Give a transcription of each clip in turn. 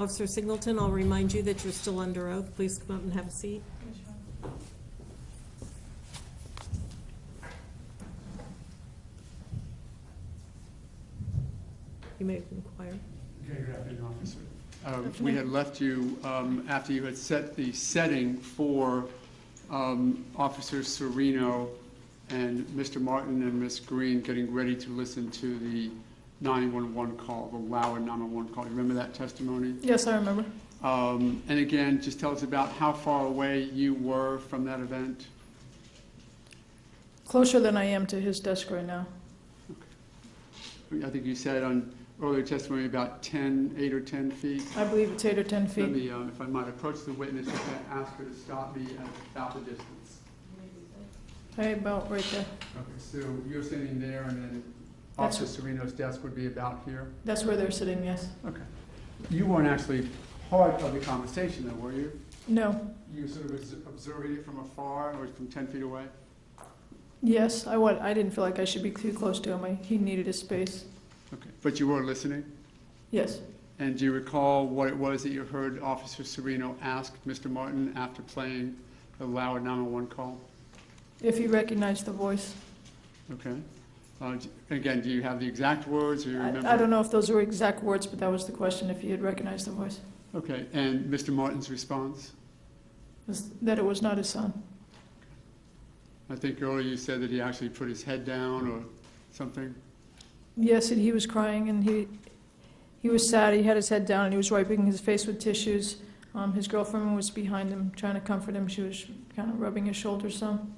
Officer Singleton, I'll remind you that you're still under oath. Please come up and have a seat. You may inquire. Okay, good afternoon, officer. We had left you after you had set the setting for Officer Serino and Mr. Martin and Ms. Green getting ready to listen to the 911 call, the Lauer 911 call. You remember that testimony? Yes, I remember. And again, just tell us about how far away you were from that event. Closer than I am to his desk right now. Okay. I think you said on earlier testimony about 8 or 10 feet. I believe it's 8 or 10 feet. Let me, if I might approach the witness, if I ask her to stop me at about the distance. Hey, about right there. Okay, so you're sitting there, and then Officer Serino's desk would be about here? That's where they're sitting, yes. Okay. You weren't actually part of the conversation, though, were you? No. You sort of observing it from afar or from 10 feet away? Yes, I didn't feel like I should be too close to him. He needed his space. Okay, but you were listening? Yes. And do you recall what it was that you heard Officer Serino ask Mr. Martin after playing the Lauer 911 call? If he recognized the voice. Okay. Again, do you have the exact words, or you remember? I don't know if those were exact words, but that was the question, if he had recognized the voice. Okay, and Mr. Martin's response? Was that it was not his son. I think earlier you said that he actually put his head down or something? Yes, and he was crying, and he was sad. He had his head down, and he was wiping his face with tissues. His girlfriend was behind him, trying to comfort him. She was kind of rubbing his shoulder some.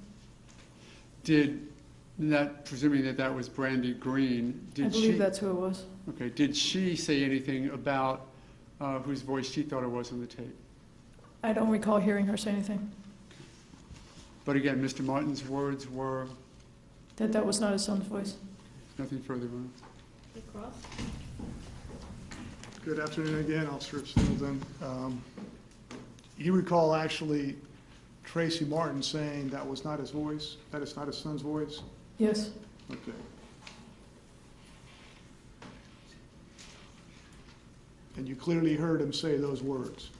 Presuming that was Brandy Green, I believe that's who it was. Okay, did she say anything about whose voice she thought it was on the tape? I don't recall hearing her say anything. But again, Mr. Martin's words were? That was not his son's voice. Nothing further on. Good afternoon again, Officer Singleton. You recall actually Tracy Martin saying that was not his voice, that it's not his son's voice? Yes. Okay. And you clearly heard him say those words?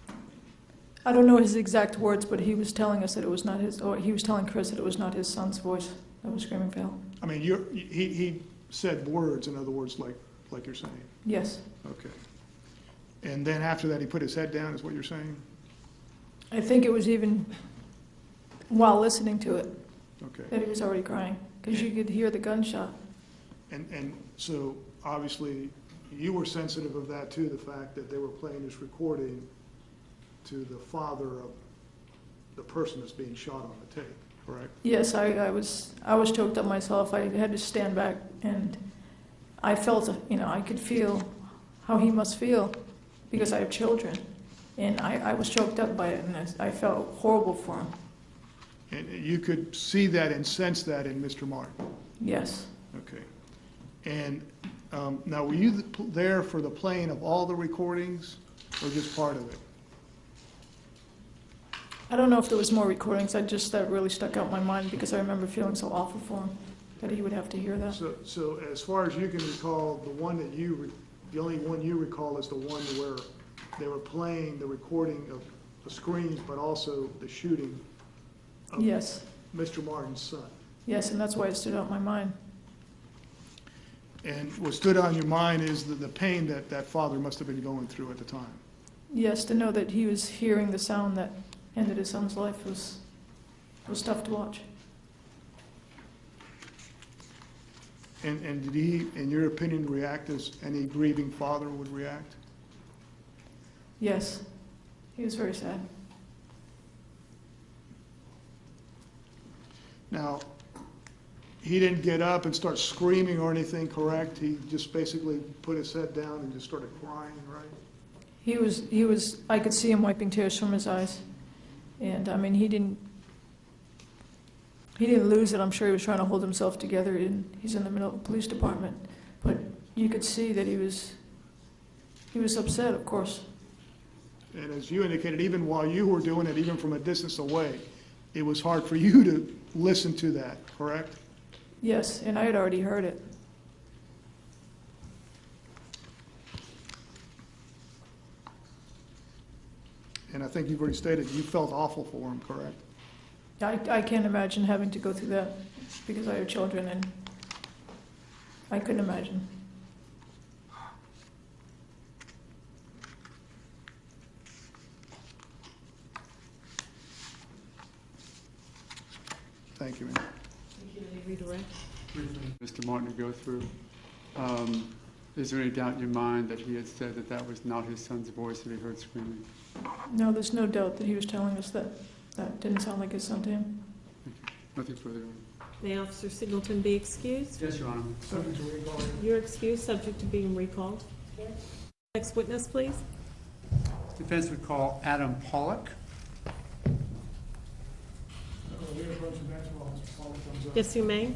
I don't know his exact words, but he was telling us that it was not his, or he was telling Chris that it was not his son's voice that was screaming for help. I mean, he said words, in other words, like you're saying? Yes. Okay. And then after that, he put his head down, is what you're saying? I think it was even while listening to it Okay. that he was already crying, because you could hear the gunshot. And so, obviously, you were sensitive of that too, the fact that they were playing this recording to the father of the person that's being shot on the tape, correct? Yes, I was choked up myself. I had to stand back, and I felt, I could feel how he must feel, because I have children, and I was choked up by it, and I felt horrible for him. And you could see that and sense that in Mr. Martin? Yes. Okay. And now, were you there for the playing of all the recordings, or just part of it? I don't know if there was more recordings. That really stuck out in my mind, because I remember feeling so awful for him that he would have to hear that. So as far as you can recall, the only one you recall is the one where they were playing the recording of the screams, but also the shooting of Yes. Mr. Martin's son. Yes, and that's why it stood out in my mind. And what stood out in your mind is the pain that father must have been going through at the time. Yes, to know that he was hearing the sound that ended his son's life was tough to watch. And did he, in your opinion, react as any grieving father would react? Yes, he was very sad. Now, he didn't get up and start screaming or anything, correct? He just basically put his head down and just started crying, right? He was, I could see him wiping tears from his eyes. And I mean, he didn't lose it. I'm sure he was trying to hold himself together, and he's in the middle of the police department. But you could see that he was upset, of course. And as you indicated, even while you were doing it, even from a distance away, it was hard for you to listen to that, correct? Yes, and I had already heard it. and I think you've already stated, you felt awful for him, correct? I can't imagine having to go through that because I have children, and I couldn't imagine. Thank you, ma'am. Redirect. Mr. Martin to go through. Is there any doubt in your mind that he had said that that was not his son's voice that he heard screaming? No, there's no doubt that he was telling us that that didn't sound like his son to him. Nothing further. May Officer Singleton be excused? Yes, Your Honor. Subject to recall. You're excused, subject to being recalled. Next witness, please. Defense would call Adam Pollock. Yes, you may.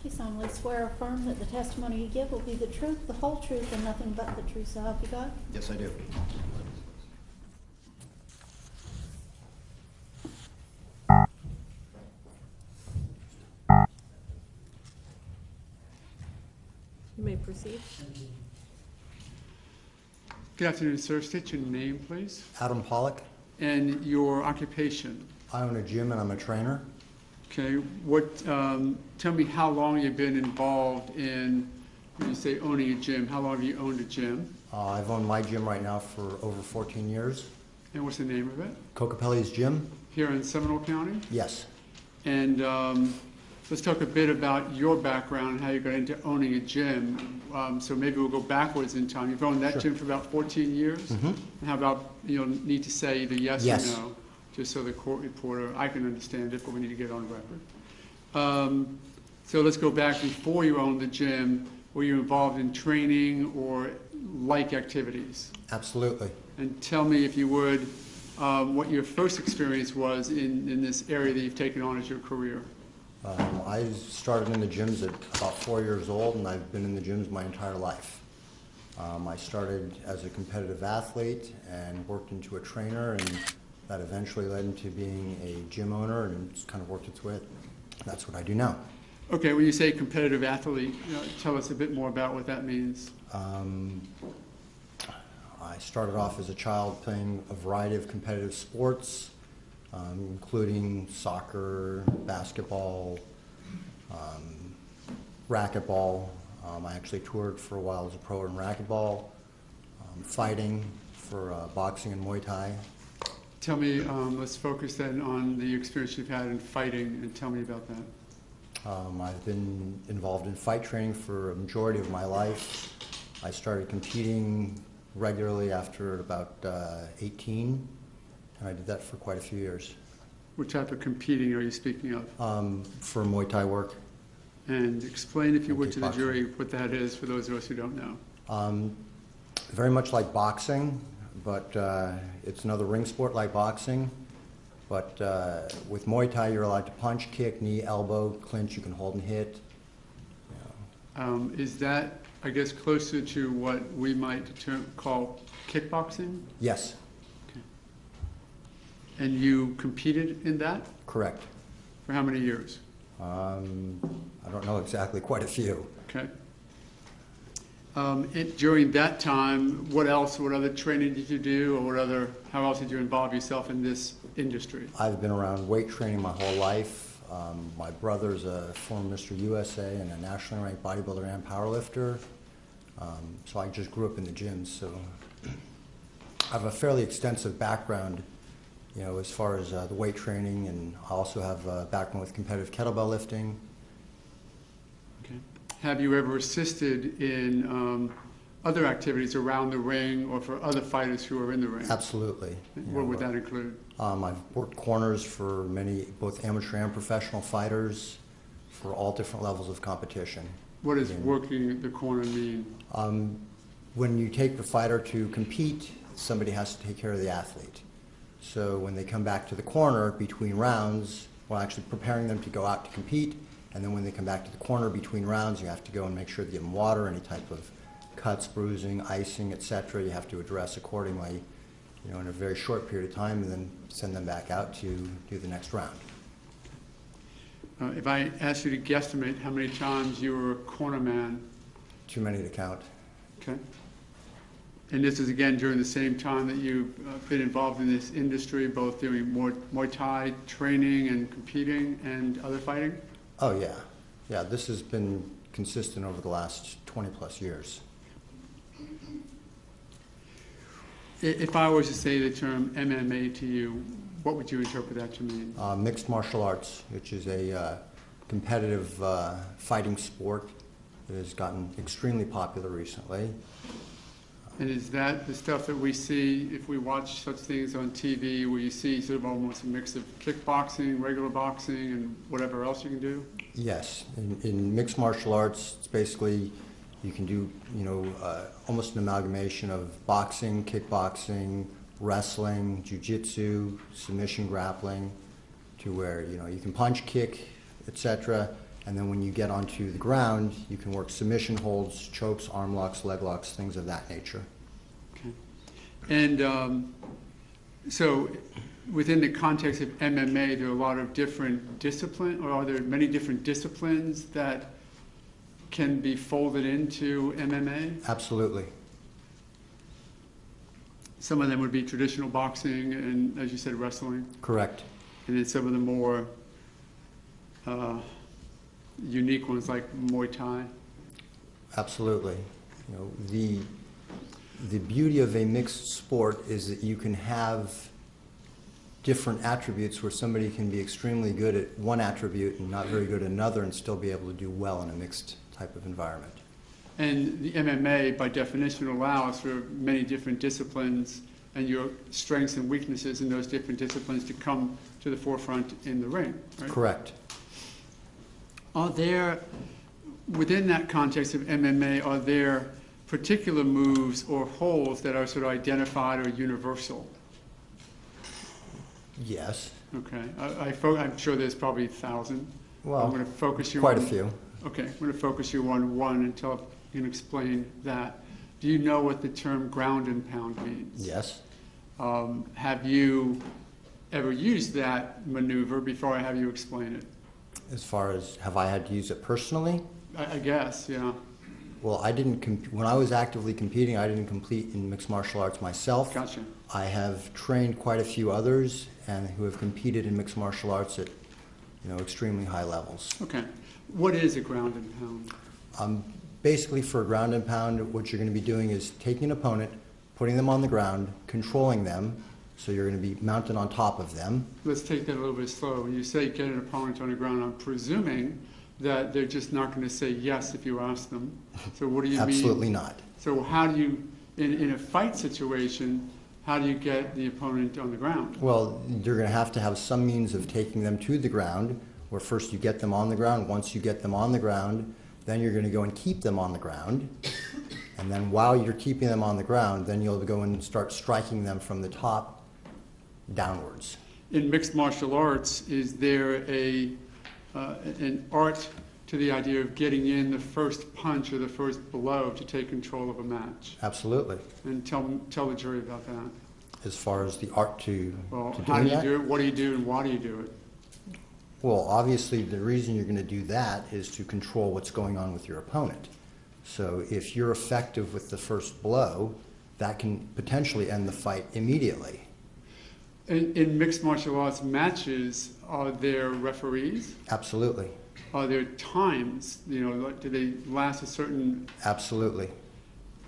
You solemnly swear or affirm that the testimony you give will be the truth, the whole truth, and nothing but the truth, so help you God? Yes, I do. You may proceed. Good afternoon, sir. State your name, please, Adam Pollock. and your occupation. I own a gym and I'm a trainer. Okay, tell me how long you've been involved in, when you say owning a gym, how long have you owned a gym? I've owned my gym right now for over 14 years. And what's the name of it? Cocapelli's Gym? Here in Seminole County? Yes. And let's talk a bit about your background and how you got into owning a gym. So maybe we'll go backwards in time. You've owned that Sure. gym for about 14 years? Mm-hmm. And how about, need to say either yes Yes. or no, just so the court reporter, I can understand it, but we need to get it on record. So let's go back before you owned the gym. Were you involved in training or like activities? Absolutely. And tell me, if you would, what your first experience was in this area that you've taken on as your career. I started in the gyms at about 4 years old, and I've been in the gyms my entire life. I started as a competitive athlete and worked into a trainer, and that eventually led into being a gym owner, and it's kind of worked its way. That's what I do now. Okay, when you say competitive athlete, tell us a bit more about what that means. I started off as a child playing a variety of competitive sports, including soccer, basketball, racquetball. I actually toured for a while as a pro in racquetball, fighting for boxing and Muay Thai. Tell me, let's focus then on the experience you've had in fighting, and tell me about that. I've been involved in fight training for a majority of my life. I started competing regularly after about 18, and I did that for quite a few years. What type of competing are you speaking of? For Muay Thai work. And explain, if you would, to the Kickboxing. jury what that is for those of us who don't know. Very much like boxing, but it's another ring sport like boxing. But with Muay Thai, you're allowed to punch, kick, knee, elbow, clinch. You can hold and hit. Is that, I guess, closer to what we might call kickboxing? Yes, And you competed in that correct. for how many years? I don't know exactly, quite a few. Okay. During that time, what other training did you do, or how else did you involve yourself in this industry? I've been around weight training my whole life. My brother's a former Mr. USA and a nationally ranked bodybuilder and powerlifter. So I just grew up in the gym. So I have a fairly extensive background, as far as the weight training, and I also have a background with competitive kettlebell lifting. Okay. Have you ever assisted in other activities around the ring or for other fighters who are in the ring? Absolutely. What would that include? I've worked corners for many, both amateur and professional fighters, for all different levels of competition. What does working the corner mean? When you take the fighter to compete, somebody has to take care of the athlete. So when they come back to the corner between rounds, we're actually preparing them to go out to compete, And then when they come back to the corner between rounds, you have to go and make sure to give them water, any type of cuts, bruising, icing, etc. You have to address accordingly, in a very short period of time, and then send them back out to do the next round. If I asked you to guesstimate how many times you were a corner man, Too many to count. okay? And this is again during the same time that you've been involved in this industry, both doing Muay Thai training and competing and other fighting? Oh, yeah. Yeah, this has been consistent over the last 20 plus years. If I was to say the term MMA to you, what would you interpret that to mean? Mixed martial arts, which is a competitive fighting sport that has gotten extremely popular recently. And is that the stuff that we see if we watch such things on TV, where you see sort of almost a mix of kickboxing, regular boxing, and whatever else you can do? Yes, in mixed martial arts, it's basically you can do almost an amalgamation of boxing, kickboxing, wrestling, jiu-jitsu, submission grappling, to where you can punch, kick, etc. And then when you get onto the ground, you can work submission holds, chokes, arm locks, leg locks, things of that nature. Okay. And so within the context of MMA, there are a lot of different disciplines, or are there many different disciplines that can be folded into MMA? Absolutely. Some of them would be traditional boxing and, as you said, wrestling. Correct. And then some of the more unique ones like Muay Thai. Absolutely. The beauty of a mixed sport is that you can have different attributes where somebody can be extremely good at one attribute and not very good at another and still be able to do well in a mixed type of environment. And the MMA, by definition, allows for many different disciplines and your strengths and weaknesses in those different disciplines to come to the forefront in the ring, right? Correct. Are there, within that context of MMA, are there particular moves or holds that are sort of identified or universal? Yes. Okay. I'm sure there's probably 1,000. Well, I'm going to focus you quite on, a few. Okay. I'm going to focus you on one until you can explain that. Do you know what the term ground and pound means? Yes. Have you ever used that maneuver before I have you explain it? As far as, have I had to use it personally? I guess, yeah. Well, I didn't, when I was actively competing, I didn't compete in mixed martial arts myself. Gotcha. I have trained quite a few others and who have competed in mixed martial arts at, extremely high levels. Okay. What is a ground and pound? Basically, for a ground and pound, what you're going to be doing is taking an opponent, putting them on the ground, controlling them, so you're going to be mounted on top of them. Let's take that a little bit slow. When you say get an opponent on the ground, I'm presuming that they're just not going to say yes if you ask them. So what do you mean? Absolutely not. So how do you, in a fight situation, how do you get the opponent on the ground? Well, you're going to have some means of taking them to the ground, where first you get them on the ground. Once you get them on the ground, then you're going to go and keep them on the ground. And then while you're keeping them on the ground, then you'll go and start striking them from the top downwards. In mixed martial arts, is there an art to the idea of getting in the first punch or the first blow to take control of a match? Absolutely. And tell the jury about that. As far as the art to Well, doing how do you that? do it? What do you do? And why do you do it? Well, obviously, the reason you're going to do that is to control what's going on with your opponent. So if you're effective with the first blow, that can potentially end the fight immediately. In mixed martial arts matches, are there referees? Absolutely. Are there times? Do they last a certain? Absolutely.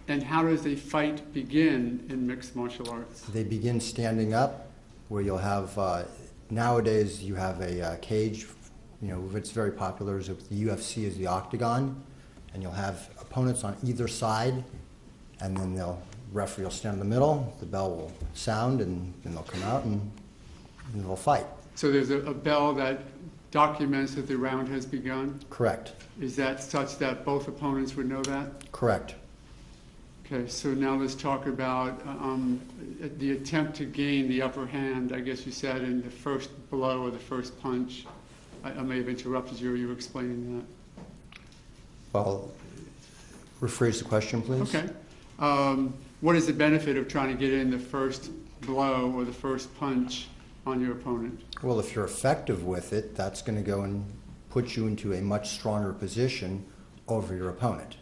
And how does a fight begin in mixed martial arts? They begin standing up, where you'll have, nowadays you have a cage, it's very popular, is the UFC is the octagon, and you'll have opponents on either side, and then referee will stand in the middle, the bell will sound, and then they'll come out and they'll fight. So there's a bell that documents that the round has begun? Correct. Is that such that both opponents would know that? Correct. Okay, so now let's talk about the attempt to gain the upper hand, I guess you said, in the first blow or the first punch. I may have interrupted you, or you were explaining that. Well, rephrase the question, please. Okay. What is the benefit of trying to get in the first blow or the first punch on your opponent? Well, if you're effective with it, that's going to go and put you into a much stronger position over your opponent.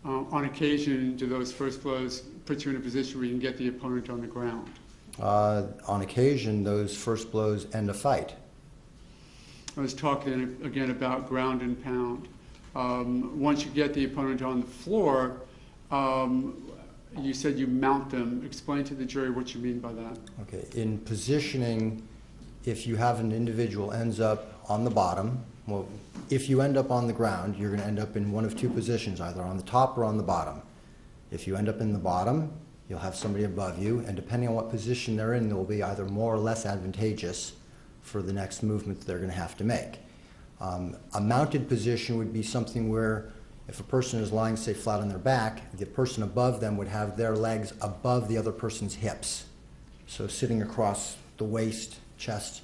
On occasion, do those first blows put you in a position where you can get the opponent on the ground? On occasion, those first blows end a fight. I was talking again about ground and pound. Once you get the opponent on the floor, you said you mount them. Explain to the jury what you mean by that. Okay, in positioning, if you have an individual ends up on the bottom, well, if you end up on the ground, you're going to end up in one of two positions, either on the top or on the bottom. If you end up in the bottom, you'll have somebody above you, and depending on what position they're in, they'll be either more or less advantageous for the next movement that they're going to have to make. A mounted position would be something where if a person is lying, say, flat on their back, the person above them would have their legs above the other person's hips. So sitting across the waist, chest,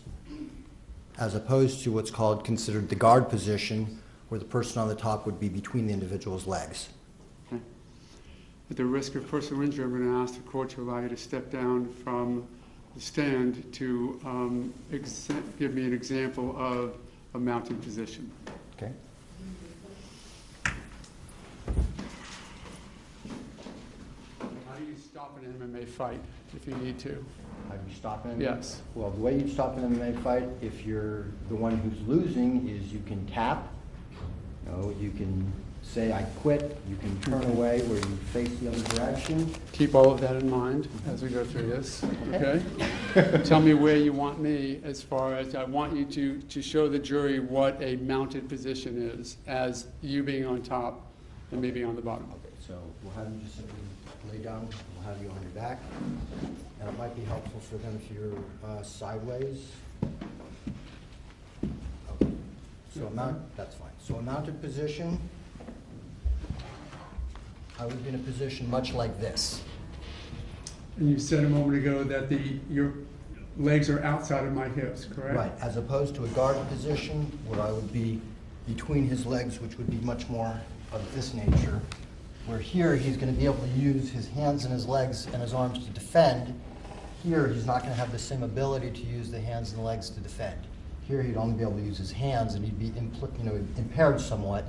as opposed to what's considered the guard position, where the person on the top would be between the individual's legs. Okay. At the risk of personal injury, I'm going to ask the court to allow you to step down from the stand to give me an example of a mounted position. Okay. How do you stop an MMA fight if you need to? How do you stop him? Yes. Well, the way you stop an MMA fight, if you're the one who's losing, is you can tap. You can say, I quit. You can turn away where you face the other direction. Keep all of that in mind as we go through this, okay? Tell me where you want me as far as I want you to show the jury what a mounted position is, as you being on top and me being on the bottom. Okay, so we'll have you just simply lay down. We'll have you on your back. And it might be helpful for them if you're sideways. Okay. So that's fine. So a mounted position, I would be in a position much like this. And you said a moment ago that your legs are outside of my hips, correct? Right, as opposed to a guard position where I would be between his legs, which would be much more of this nature, where here he's going to be able to use his hands and his legs and his arms to defend. Here he's not going to have the same ability to use the hands and legs to defend. Here he'd only be able to use his hands, and he'd be impaired somewhat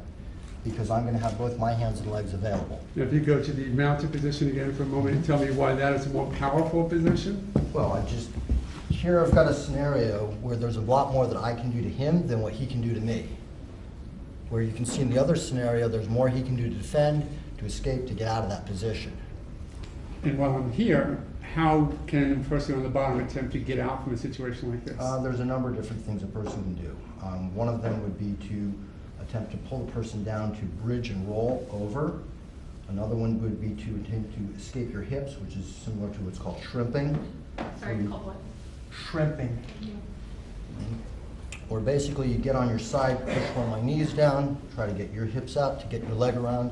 because I'm going to have both my hands and legs available. Now, if you go to the mounted position again for a moment and tell me why that is a more powerful position. Well, here I've got a scenario where there's a lot more that I can do to him than what he can do to me. Where you can see in the other scenario, there's more he can do to defend, to escape, to get out of that position. And while I'm here, how can a person on the bottom attempt to get out from a situation like this? There's a number of different things a person can do. One of them would be to attempt to pull the person down to bridge and roll over. Another one would be to attempt to escape your hips, which is similar to what's called shrimping. Sorry, called what? Shrimping. Or basically you get on your side, push one of my knees down, try to get your hips out, to get your leg around,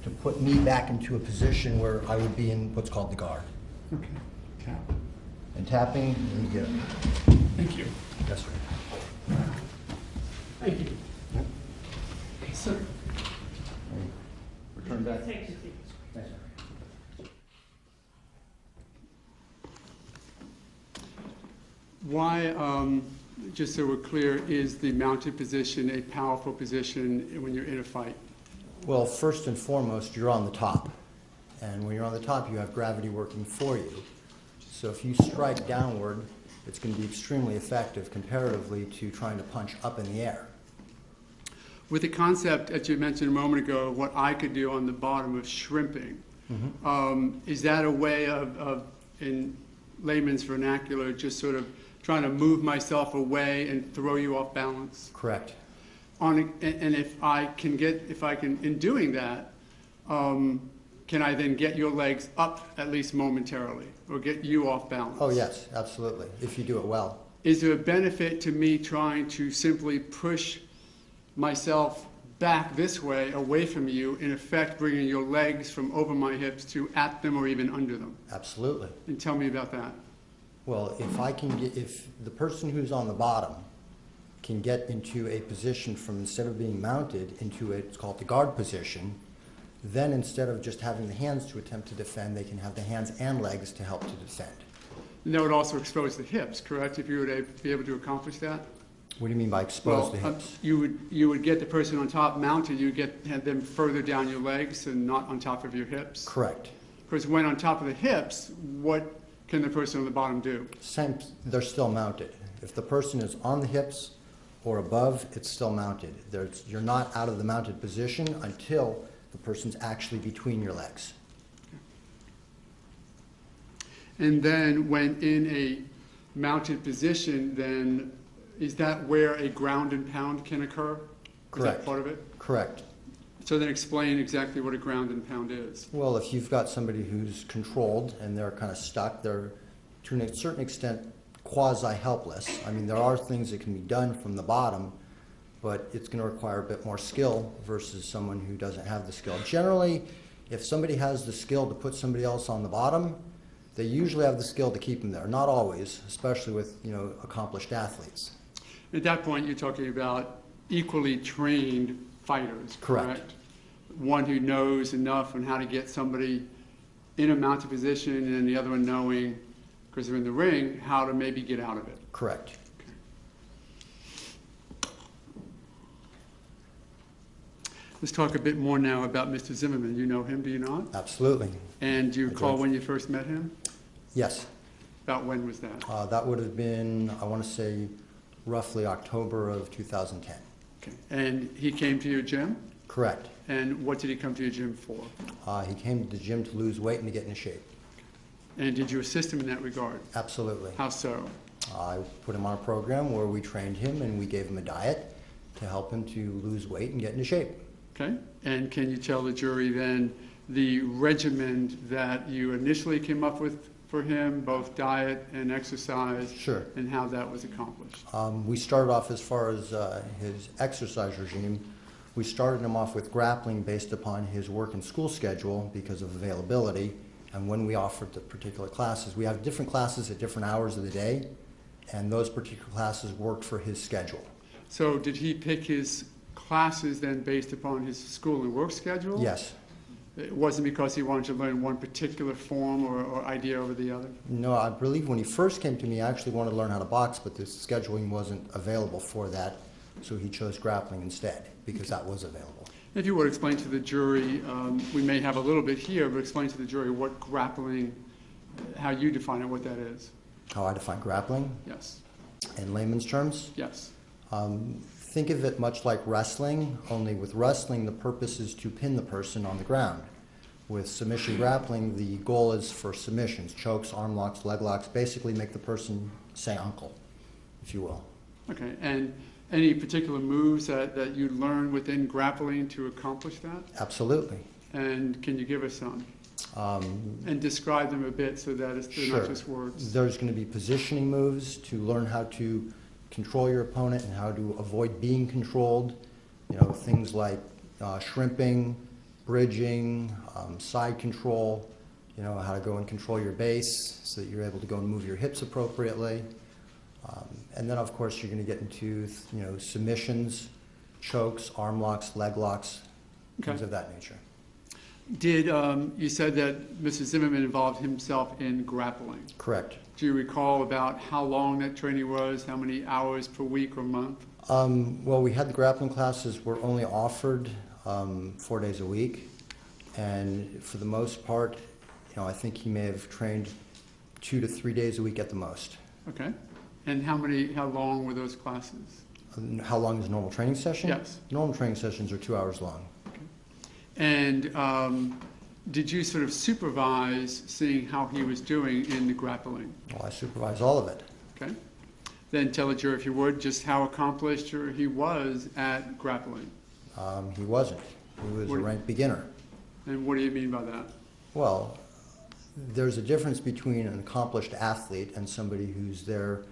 to put me back into a position where I would be in what's called the guard. Okay, tap. And tapping, you get it. Thank you. Yes, sir. Thank you. Yep. Sir. Return back. Take your seat. Thanks, sir. Why, just so we're clear, is the mounted position a powerful position when you're in a fight? Well, first and foremost, you're on the top. And when you're on the top, you have gravity working for you. So if you strike downward, it's going to be extremely effective comparatively to trying to punch up in the air. With the concept that you mentioned a moment ago, what I could do on the bottom of shrimping, is that a way of, in layman's vernacular, just sort of trying to move myself away and throw you off balance? Correct. And if I can, in doing that, can I then get your legs up at least momentarily, or get you off balance? Oh, yes, absolutely, if you do it well. Is there a benefit to me trying to simply push myself back this way, away from you, in effect bringing your legs from over my hips to at them or even under them? Absolutely. And tell me about that. Well, if the person who's on the bottom can get into a position from, instead of being mounted, into it's called the guard position. Then instead of just having the hands to attempt to defend, they can have the hands and legs to help to defend. And that would also expose the hips, correct, if you would be able to accomplish that? What do you mean by expose the hips? You would get the person on top mounted, you have them further down your legs and not on top of your hips? Correct. Because when on top of the hips, what can the person on the bottom do? Same, they're still mounted. If the person is on the hips or above, it's still mounted. You're not out of the mounted position until the person's actually between your legs. And then when in a mounted position, then is that where a ground and pound can occur? Is Correct. that part of it? Correct. So then explain exactly what a ground and pound is. Well, if you've got somebody who's controlled and they're kind of stuck, they're to a certain extent quasi-helpless. I mean, there are things that can be done from the bottom, but it's going to require a bit more skill versus someone who doesn't have the skill. Generally, if somebody has the skill to put somebody else on the bottom, they usually have the skill to keep them there. Not always, especially with, accomplished athletes. At that point, you're talking about equally trained fighters, Correct. correct? One who knows enough on how to get somebody in a mounted position and the other one knowing, because they're in the ring, how to maybe get out of it. Correct. Let's talk a bit more now about Mr. Zimmerman. You know him, do you not? Absolutely. And do you I recall do. when you first met him? Yes. About when was that? That would have been, I want to say, roughly October of 2010. Okay. And he came to your gym? Correct. And what did he come to your gym for? He came to the gym to lose weight and to get into shape. And did you assist him in that regard? Absolutely. How so? I put him on a program where we trained him and we gave him a diet to help him to lose weight and get into shape. Okay. And can you tell the jury then the regimen that you initially came up with for him, both diet and exercise? Sure. And how that was accomplished? We started off, as far as his exercise regime, we started him off with grappling based upon his work and school schedule because of availability. And when we offered the particular classes, we have different classes at different hours of the day, and those particular classes worked for his schedule. So did he pick his classes then based upon his school and work schedule? Yes. It wasn't because he wanted to learn one particular form or idea over the other? No, I believe when he first came to me, I actually wanted to learn how to box, but the scheduling wasn't available for that, so he chose grappling instead, because that was available. If you would explain to the jury, we may have a little bit here, but explain to the jury what grappling, how you define it, what that is. How I define grappling? Yes. In layman's terms? Yes. Think of it much like wrestling, only with wrestling the purpose is to pin the person on the ground. With submission grappling, the goal is for submissions, chokes, arm locks, leg locks, basically make the person say uncle, if you will. Okay. And any particular moves that you learn within grappling to accomplish that? Absolutely. And can you give us some? And describe them a bit so that they're Sure. not just words. There's going to be positioning moves to learn how to control your opponent and how to avoid being controlled. Things like shrimping, bridging, side control, how to go and control your base so that you're able to go and move your hips appropriately. And then, of course, you're going to get into, submissions, chokes, arm locks, leg locks, things of that nature. Did you said that Mr. Zimmerman involved himself in grappling? Correct. Do you recall about how long that training was, how many hours per week or month? Well, we had the grappling classes were only offered 4 days a week, and for the most part, I think he may have trained 2 to 3 days a week at the most. Okay. And how long were those classes? How long is a normal training session? Yes. Normal training sessions are 2 hours long. Okay. And did you sort of supervise seeing how he was doing in the grappling? Well, I supervise all of it. Okay. Then tell the jury, if you would, just how accomplished he was at grappling. He wasn't. He was a ranked beginner. And what do you mean by that? Well, there's a difference between an accomplished athlete and somebody who's there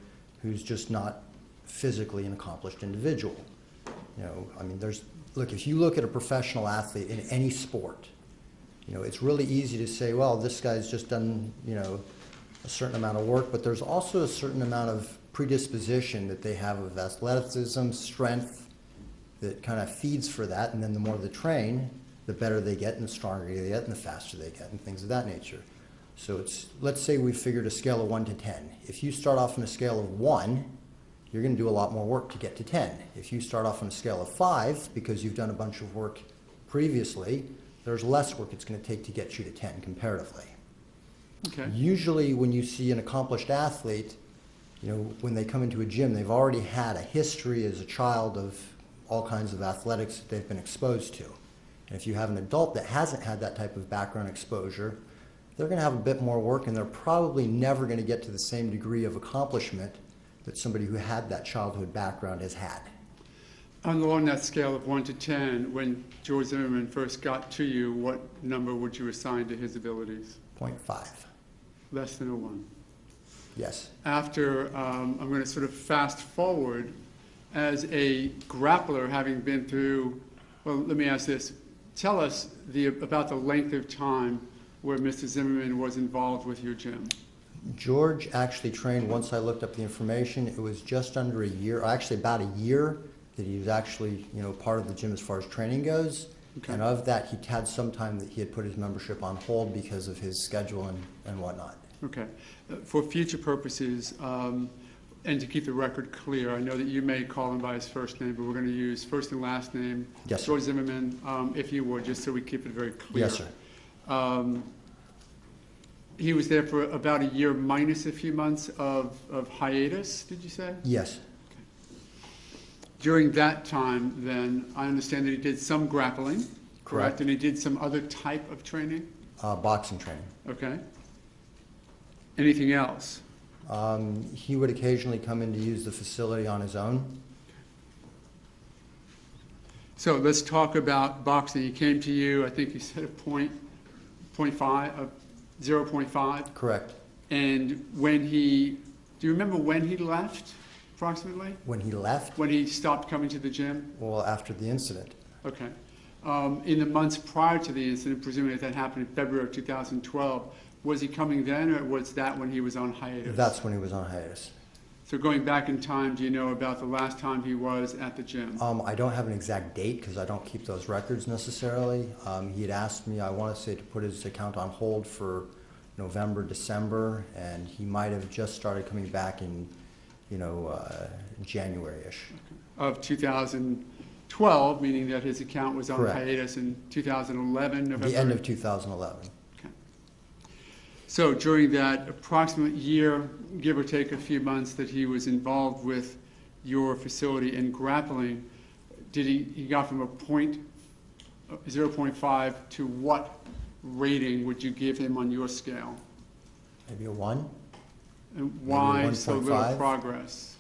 who's just not physically an accomplished individual. Look, if you look at a professional athlete in any sport, it's really easy to say, well, this guy's just done, a certain amount of work, but there's also a certain amount of predisposition that they have of athleticism, strength, that kind of feeds for that, and then the more they train, the better they get, and the stronger they get, and the faster they get, and things of that nature. So it's, let's say we figured a scale of 1 to 10. If you start off on a scale of 1, you're going to do a lot more work to get to 10. If you start off on a scale of 5, because you've done a bunch of work previously, there's less work it's going to take to get you to 10 comparatively. Okay. Usually when you see an accomplished athlete, you know, when they come into a gym, they've already had a history as a child of all kinds of athletics that they've been exposed to. And if you have an adult that hasn't had that type of background exposure, they're going to have a bit more work, and they're probably never going to get to the same degree of accomplishment that somebody who had that childhood background has had. Along that scale of 1 to 10, when George Zimmerman first got to you, what number would you assign to his abilities? 0.5. Less than a 1. Yes. After, I'm going to sort of fast forward, as a grappler, having been through, well, let me ask this. Tell us about the length of time where Mr. Zimmerman was involved with your gym. George actually trained, once I looked up the information, it was just under a year, or actually about a year, that he was actually, you know, part of the gym as far as training goes. Okay. And of that, he had some time that he had put his membership on hold because of his schedule and whatnot. Okay. For future purposes, and to keep the record clear, I know that you may call him by his first name, but we're going to use first and last name. Yes, sir. George Zimmerman, if you would, just so we keep it very clear. Yes, sir. He was there for about a year minus a few months of hiatus, did you say? Yes. During that time, then, I understand that he did some grappling, correct? Correct. And he did some other type of training? Boxing training. Okay. Anything else? He would occasionally come in to use the facility on his own. So let's talk about boxing. He came to you, I think you said a 0.5. Correct. And when he, do you remember when he left, approximately? When he left? When he stopped coming to the gym? Well, after the incident. Okay. In the months prior to the incident, presumably that happened in February of 2012, was he coming then, or was that when he was on hiatus? That's when he was on hiatus. So going back in time, do you know about the last time he was at the gym? I don't have an exact date because I don't keep those records necessarily. He had asked me, I want to say, to put his account on hold for November, December, and he might have just started coming back in, January-ish. Of 2012, meaning that his account was on Correct. hiatus in 2011, November? The end of 2011. Okay. So during that approximate year, give or take a few months that he was involved with your facility in grappling, did he got from a 0.5 to what rating would you give him on your scale? Maybe a 1? And why Maybe so little 1.5? progress?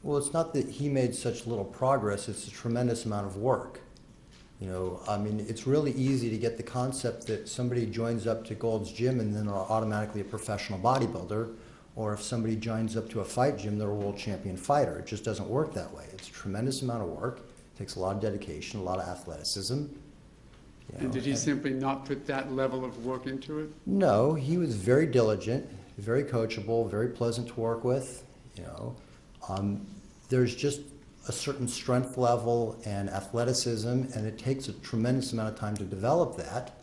Well, it's not that he made such little progress, it's a tremendous amount of work. It's really easy to get the concept that somebody joins up to Gold's Gym and then are automatically a professional bodybuilder, or if somebody joins up to a fight gym, they're a world champion fighter. It just doesn't work that way. It's a tremendous amount of work, it takes a lot of dedication, a lot of athleticism. And did he simply not put that level of work into it? No, he was very diligent, very coachable, very pleasant to work with. There's just a certain strength level and athleticism, and it takes a tremendous amount of time to develop that.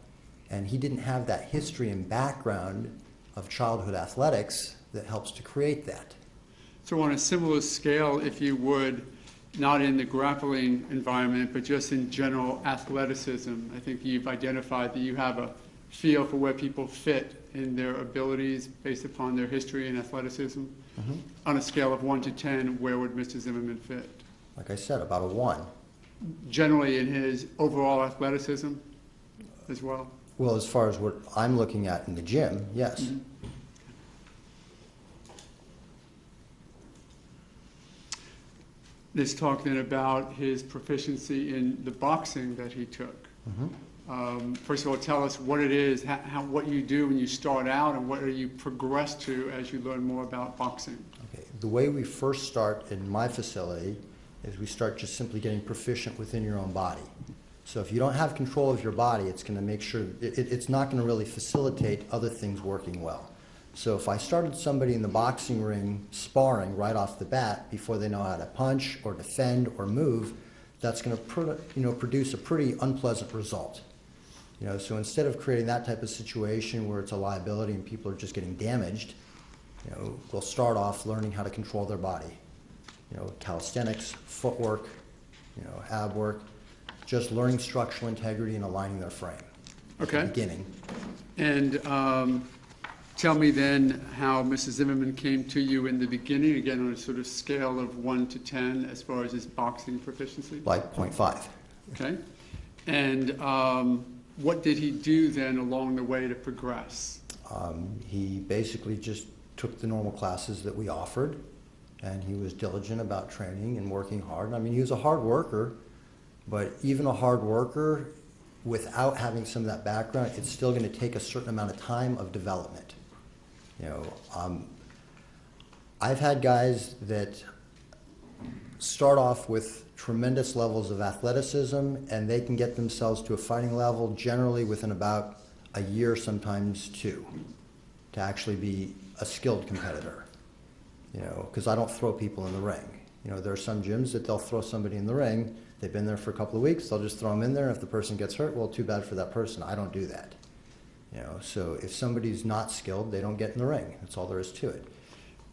And he didn't have that history and background of childhood athletics that helps to create that. So on a similar scale, if you would, not in the grappling environment, but just in general athleticism, I think you've identified that you have a feel for where people fit in their abilities based upon their history and athleticism. Mm-hmm. On a scale of 1 to 10, where would Mr. Zimmerman fit? Like I said, about a 1. Generally in his overall athleticism as well? Well, as far as what I'm looking at in the gym, yes. Mm-hmm. Let's talk then about his proficiency in the boxing that he took. Mm-hmm. First of all, tell us what it is, what you do when you start out, and what you progress to as you learn more about boxing. Okay. The way we first start in my facility is we start just simply getting proficient within your own body. So if you don't have control of your body, it's going to make sure it's not going to really facilitate other things working well. So if I started somebody in the boxing ring sparring right off the bat before they know how to punch or defend or move, that's going to produce a pretty unpleasant result. So instead of creating that type of situation where it's a liability and people are just getting damaged, we'll start off learning how to control their body. Calisthenics, footwork, ab work, just learning structural integrity and aligning their frame. Okay. At the beginning. And tell me then how Mrs. Zimmerman came to you in the beginning, again on a sort of scale of 1 to 10 as far as his boxing proficiency? Like 0.5. Okay. And what did he do then along the way to progress? He basically just took the normal classes that we offered, and he was diligent about training and working hard. I mean, he was a hard worker, but even a hard worker, without having some of that background, it's still going to take a certain amount of time of development. I've had guys that start off with tremendous levels of athleticism, and they can get themselves to a fighting level generally within about a year, sometimes 2, to actually be a skilled competitor. Because I don't throw people in the ring. There are some gyms that they'll throw somebody in the ring. They've been there for a couple of weeks. They'll just throw them in there. If the person gets hurt, well, too bad for that person. I don't do that. So if somebody's not skilled, they don't get in the ring. That's all there is to it.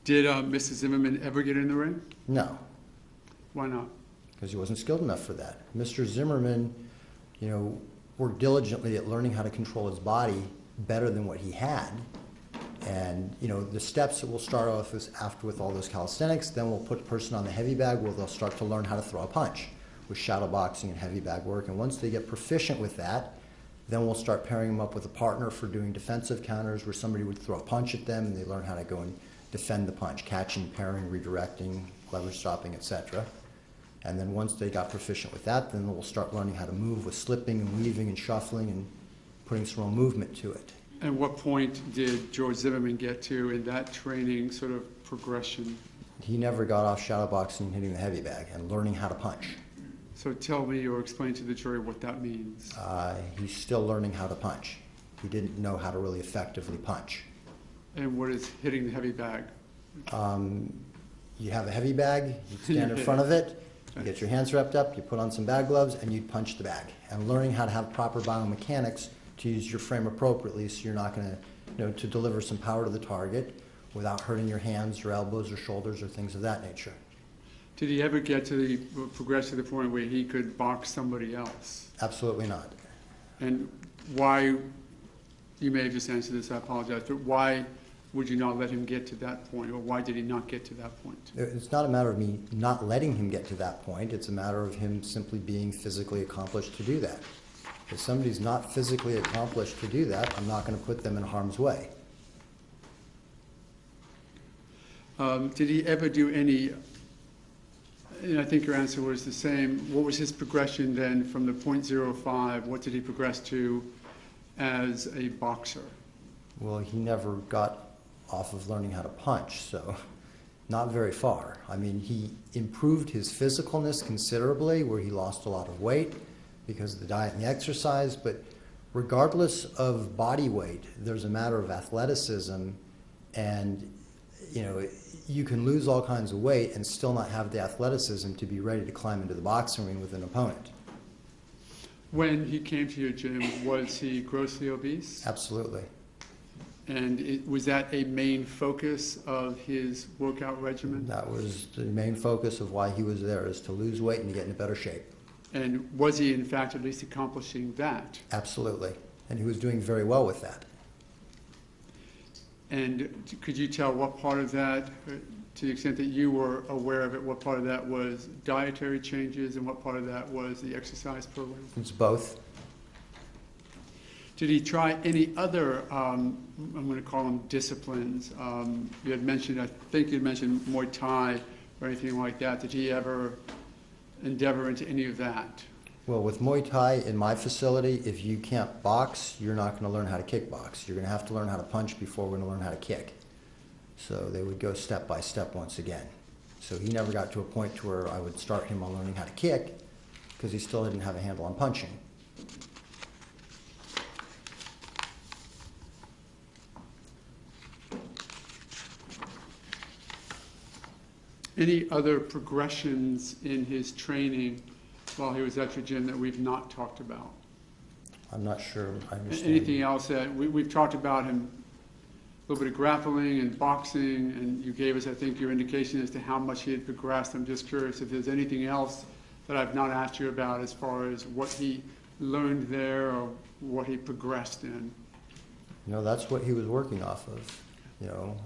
Did Mrs. Zimmerman ever get in the ring? No, Why not? because he wasn't skilled enough for that. Mr. Zimmerman, worked diligently at learning how to control his body better than what he had. And, the steps that we'll start off with all those calisthenics, then we'll put a person on the heavy bag where they'll start to learn how to throw a punch with shadow boxing and heavy bag work. And once they get proficient with that, then we'll start pairing them up with a partner for doing defensive counters where somebody would throw a punch at them and they learn how to go and defend the punch, catching, parrying, redirecting, leverage stopping, etc. And then once they got proficient with that, then we'll start learning how to move with slipping and weaving and shuffling and putting some real movement to it. And what point did George Zimmerman get to in that training sort of progression? He never got off shadow boxing and hitting the heavy bag and learning how to punch. So tell me or explain to the jury what that means. He's still learning how to punch. He didn't know how to really effectively punch. And what is hitting the heavy bag? You have a heavy bag, you stand in front of it, you get your hands wrapped up, you put on some bag gloves, and you punch the bag. And learning how to have proper biomechanics to use your frame appropriately so you're not going to, to deliver some power to the target without hurting your hands or elbows or shoulders or things of that nature. Did he ever get to progress to the point where he could box somebody else? Absolutely not. And why, you may have just answered this, I apologize, but why would you not let him get to that point, or why did he not get to that point? It's not a matter of me not letting him get to that point. It's a matter of him simply being physically accomplished to do that. If somebody's not physically accomplished to do that, I'm not going to put them in harm's way. Did he ever do any, and I think your answer was the same, what was his progression then from the .05? What did he progress to as a boxer? Well, he never got off of learning how to punch, so not very far. I mean, he improved his physicalness considerably, where he lost a lot of weight because of the diet and the exercise, but regardless of body weight, there's a matter of athleticism, and you can lose all kinds of weight and still not have the athleticism to be ready to climb into the boxing ring with an opponent. When he came to your gym, was he grossly obese? Absolutely. And was that a main focus of his workout regimen? That was the main focus of why he was there, is to lose weight and to get into better shape. And was he, in fact, at least accomplishing that? Absolutely. And he was doing very well with that. And could you tell what part of that, to the extent that you were aware of it, what part of that was dietary changes and what part of that was the exercise program? It's both. Did he try any other, I'm going to call them disciplines? You had mentioned, I think you had mentioned Muay Thai or anything like that. Did he ever endeavor into any of that? Well, with Muay Thai in my facility, if you can't box, you're not going to learn how to kickbox. You're going to have to learn how to punch before we're going to learn how to kick. So they would go step by step once again. So he never got to a point to where I would start him on learning how to kick because he still didn't have a handle on punching. any other progressions in his training while he was at your gym that we've not talked about? I'm not sure I understand. Anything else that, we've talked about him, a little bit of grappling and boxing, and you gave us, I think, your indication as to how much he had progressed. I'm just curious if there's anything else that I've not asked you about as far as what he learned there or what he progressed in. You know, that's what he was working off of. You know,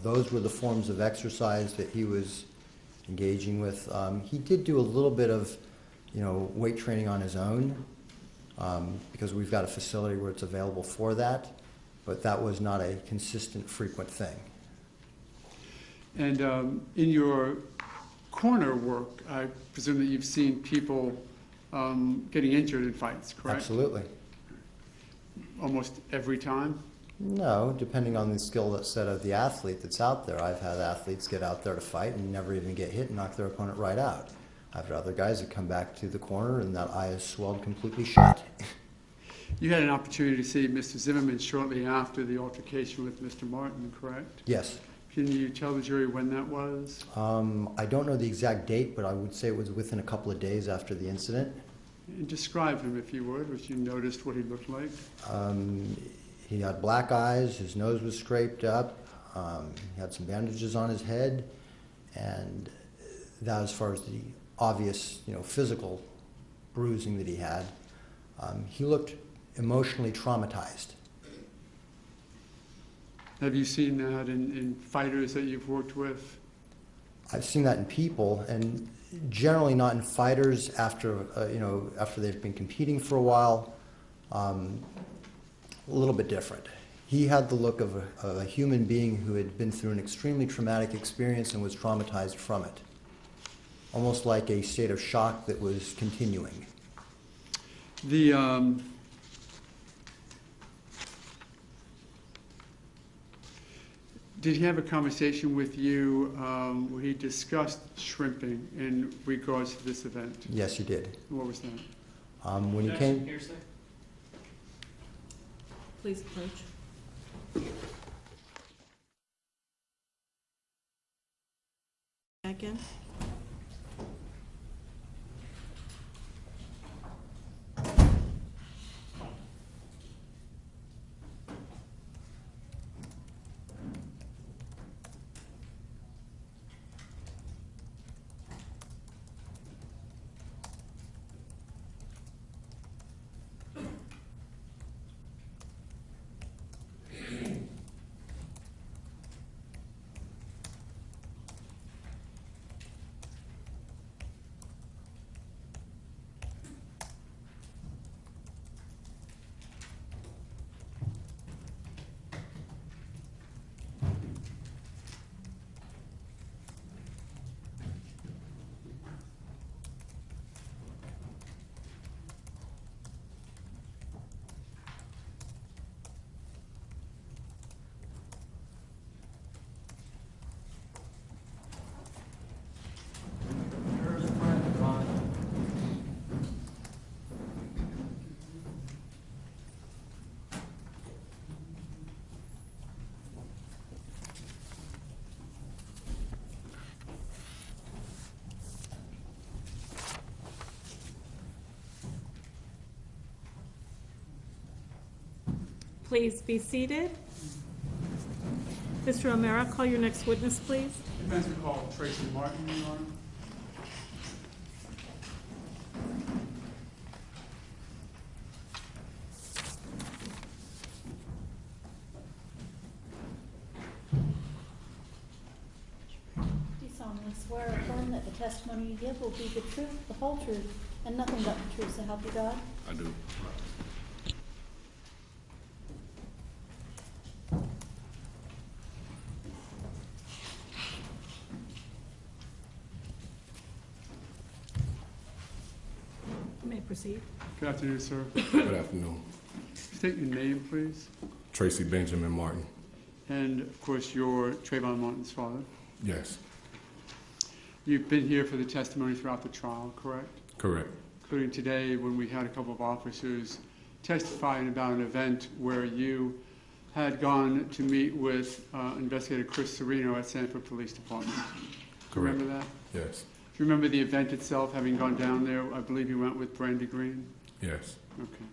those were the forms of exercise that he was engaging with. He did do a little bit of, you know, weight training on his own, because we've got a facility where it's available for that, but that was not a consistent, frequent thing. And in your corner work, I presume that you've seen people getting injured in fights, correct? Absolutely. Almost every time? No, depending on the skill set of the athlete that's out there. I've had athletes get out there to fight and never even get hit and knock their opponent right out. I've had other guys that come back to the corner and that eye is swelled completely shut. You had an opportunity to see Mr. Zimmerman shortly after the altercation with Mr. Martin, correct? Yes. Can you tell the jury when that was? I don't know the exact date, but I would say it was within a couple of days after the incident. And describe him, if you would, if you noticed what he looked like. He had black eyes, his nose was scraped up, he had some bandages on his head, and that as far as the obvious, you know, physical bruising that he had. He looked emotionally traumatized. Have you seen that in fighters that you've worked with? I've seen that in people, and generally not in fighters after, you know, after they've been competing for a while. A little bit different. He had the look of a human being who had been through an extremely traumatic experience and was traumatized from it. Almost like a state of shock that was continuing. Did he have a conversation with you where he discussed shrimping in regards to this event? Yes, he did. What was that? When he came, Please approach. Back in. Please be seated. Mr. O'Mara, call your next witness, please. Defense would call Tracy Martin, Your Honor. Do you solemnly swear or affirm that the testimony you give will be the truth, the whole truth, and nothing but the truth, so help you God? I do. You may proceed. Good afternoon, sir. Good afternoon. State your name, please. Tracy Benjamin Martin. And, of course, you're Trayvon Martin's father. Yes, You've been here for the testimony throughout the trial, correct? correct. Including today when we had a couple of officers testifying about an event where you had gone to meet with investigator Chris Serino at Sanford Police Department. Do you Correct. remember that? Yes. Do you remember the event itself, having gone down there? I believe you went with Brandy Green? Yes. Okay.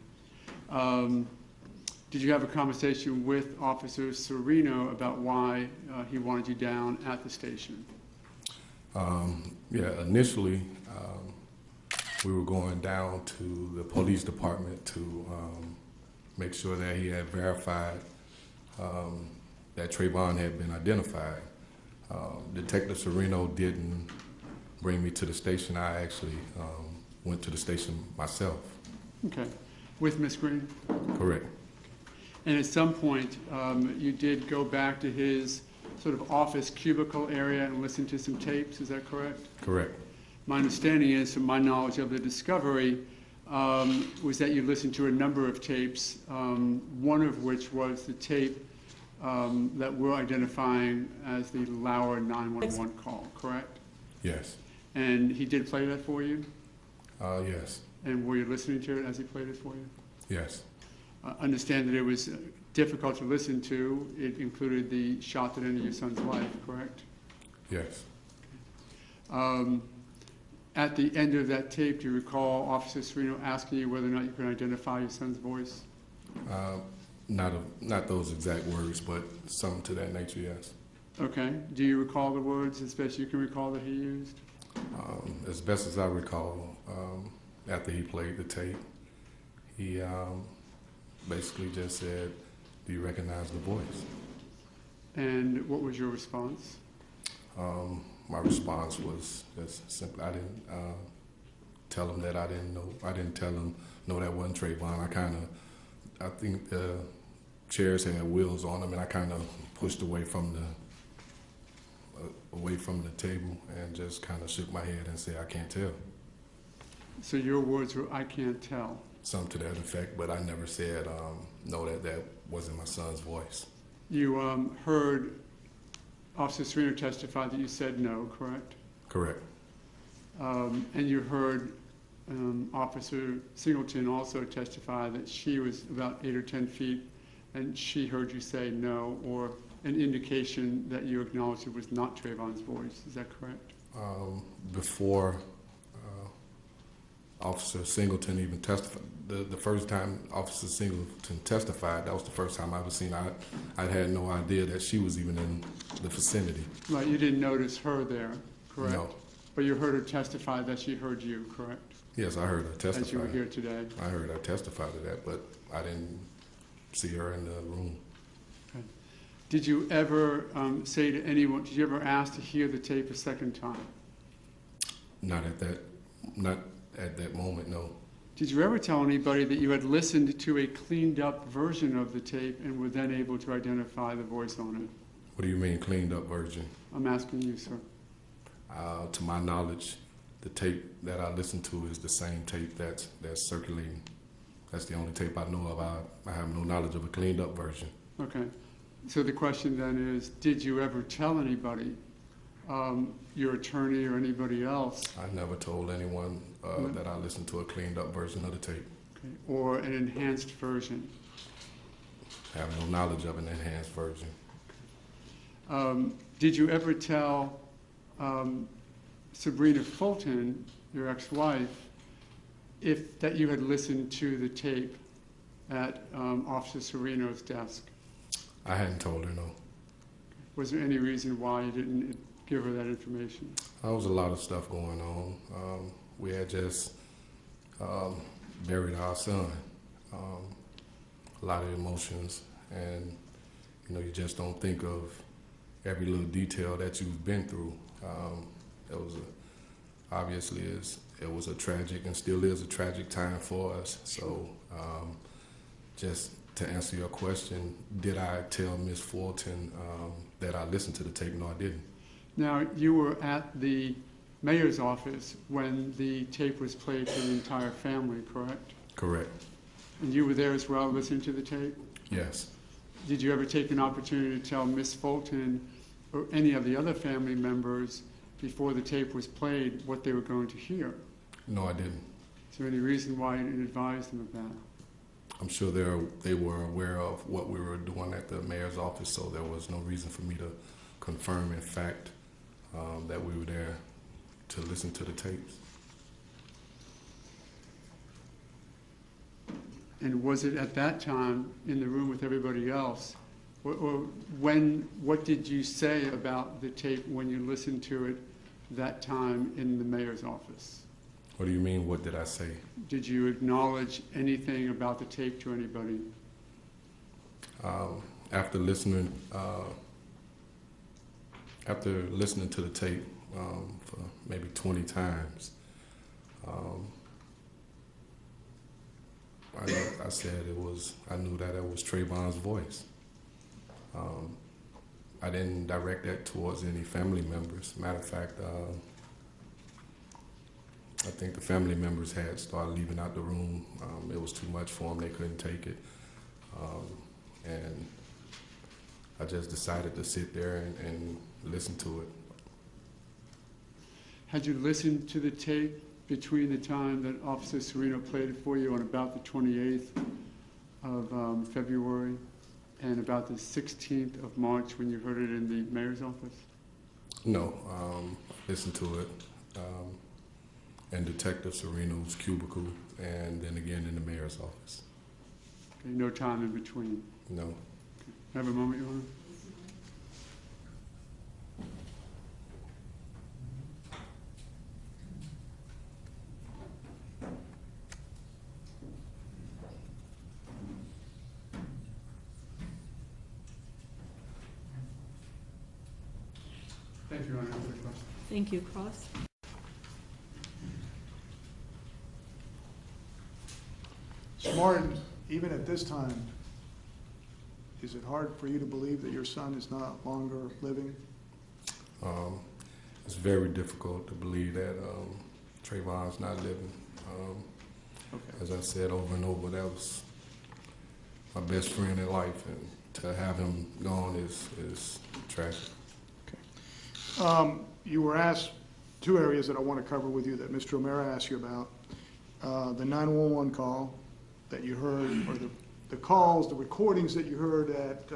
Did you have a conversation with Officer Serino about why he wanted you down at the station? Yeah, initially, we were going down to the police department to make sure that he had verified that Trayvon had been identified. Detective Serino didn't bring me to the station. I actually went to the station myself. Okay. With Miss Green? Correct. And at some point, you did go back to his sort of office cubicle area and listen to some tapes, is that correct? Correct. My understanding is, from my knowledge of the discovery, was that you listened to a number of tapes, one of which was the tape that we're identifying as the Lauer 911 call, correct? Yes. And he did play that for you? Yes. And were you listening to it as he played it for you? Yes. Understand that it was difficult to listen to. It included the shot that ended your son's life, correct? Yes. At the end of that tape, do you recall Officer Serino asking you whether or not you could identify your son's voice? Not those exact words, but something to that nature, yes. Okay. Do you recall the words as best you can recall that he used? As best as I recall, after he played the tape, he basically just said, "Do you recognize the voice?" And what was your response? My response was just simply, I didn't tell him that I didn't know. I didn't tell him, no, that wasn't Trayvon. I think the chairs had wheels on them, and I kind of pushed away from the table and just kind of shook my head and said, "I can't tell." So your words were, "I can't tell." Something to that effect, but I never said, no, that wasn't my son's voice. You heard Officer Serino testify that you said no, correct? Correct. And you heard Officer Singleton also testify that she was about 8 or 10 feet, and she heard you say no, or an indication that you acknowledged it was not Trayvon's voice. Is that correct? Before Officer Singleton even testified, the first time Officer Singleton testified, that was the first time I ever seen her. I had no idea that she was even in the vicinity. Right, you didn't notice her there, correct? No. But you heard her testify that she heard you, correct? Yes, I heard her testify. As you were here today. I heard her testify to that, but I didn't see her in the room. Okay. Did you ever say to anyone, did you ever ask to hear the tape a second time? Not at that moment, no. Did you ever tell anybody that you had listened to a cleaned up version of the tape and were then able to identify the voice on it? What do you mean cleaned up version? I'm asking you, sir. To my knowledge, the tape that I listened to is the same tape that's circulating. That's the only tape I know of. I have no knowledge of a cleaned up version. Okay. So the question then is, did you ever tell anybody, your attorney or anybody else? I never told anyone that I listened to a cleaned up version of the tape. Okay. Or an enhanced version? I have no knowledge of an enhanced version. Did you ever tell Sabrina Fulton, your ex-wife, that you had listened to the tape at Officer Serino's desk? I hadn't told her, no. Was there any reason why you didn't give her that information? There was a lot of stuff going on. We had just buried our son. A lot of emotions, and you just don't think of every little detail that you've been through. It was a tragic and still is a tragic time for us. So just to answer your question, did I tell Ms. Fulton that I listened to the tape? No, I didn't. Now, you were at the mayor's office when the tape was played to the entire family, correct? Correct. And you were there as well, listening to the tape? Yes. Did you ever take an opportunity to tell Ms. Fulton or any of the other family members before the tape was played what they were going to hear? No, I didn't. Is there any reason why you didn't advise them of that? I'm sure they were aware of what we were doing at the mayor's office, so there was no reason for me to confirm. In fact, that we were there to listen to the tapes. And was it at that time in the room with everybody else? Or what did you say about the tape when you listened to it that time in the mayor's office? What do you mean, what did I say? Did you acknowledge anything about the tape to anybody? After listening to the tape for maybe 20 times, I said I knew that it was Trayvon's voice. I didn't direct that towards any family members. Matter of fact, I think the family members had started leaving out the room. It was too much for them. They couldn't take it. And I just decided to sit there and listen to it. Had you listened to the tape between the time that Officer Serino played it for you on about the 28th of February and about the 16th of March when you heard it in the mayor's office? No, listened to it in Detective Serino's cubicle and then again in the mayor's office. Okay, no time in between? No. Have a moment, Your Honor? Thank you, Your Honor, for the question. Thank you. Cross? Martin, even at this time, is it hard for you to believe that your son is not longer living? It's very difficult to believe that Trayvon's not living. Okay. As I said over and over, that was my best friend in life, and to have him gone is tragic. You were asked two areas that I want to cover with you that Mr. O'Mara asked you about. The 911 call that you heard, or the calls, the recordings that you heard at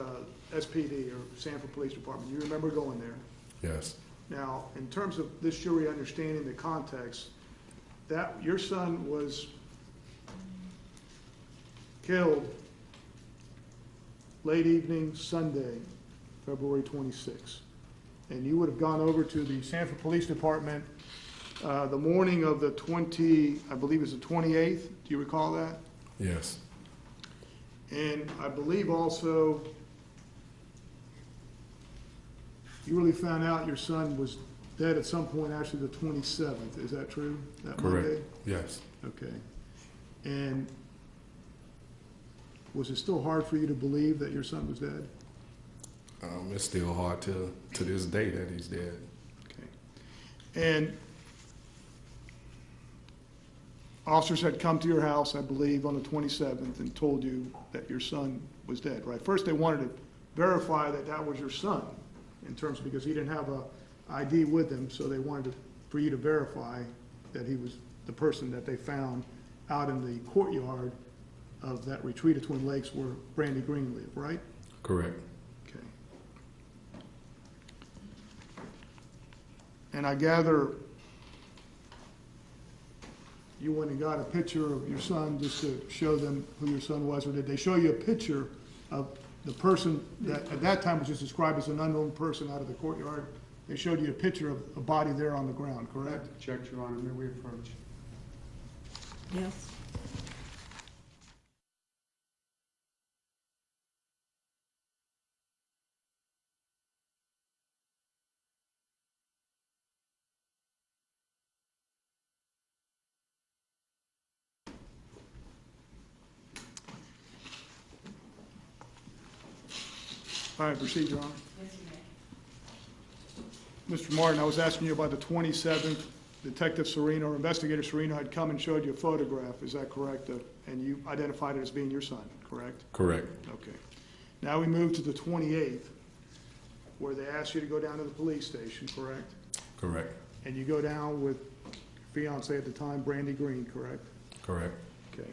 SPD, or Sanford Police Department. You remember going there? Yes. Now, in terms of this jury understanding the context, that your son was killed late evening Sunday, February 26th. And you would have gone over to the Sanford Police Department the morning of the I believe it was the 28th. Do you recall that? Yes. And I believe also you really found out your son was dead at some point, actually the 27th. Is that true? That Correct. Monday? Yes. Okay. And was it still hard for you to believe that your son was dead? It's still hard to this day that he's dead. Okay. And officers had come to your house, I believe, on the 27th and told you that your son was dead, right? First, they wanted to verify that that was your son, in terms because he didn't have a ID with him, so they wanted for you to verify that he was the person that they found out in the courtyard of that retreat at Twin Lakes where Brandy Green lived, right? Correct. Okay. And I gather you went and got a picture of your son just to show them who your son was, or did they show you a picture of the person that at that time was just described as an unknown person out of the courtyard? They showed you a picture of a body there on the ground, correct? Check, Your Honor. May we approach? Yes. All right, proceed, Your Honor. Mr. Martin, I was asking you about the 27th. Detective Serino, or Investigator Serino, had come and showed you a photograph. Is that correct? And you identified it as being your son, correct? Correct. Okay. Now we move to the 28th, where they asked you to go down to the police station, correct? Correct. And you go down with fiance at the time, Brandy Green, correct? Correct. Okay.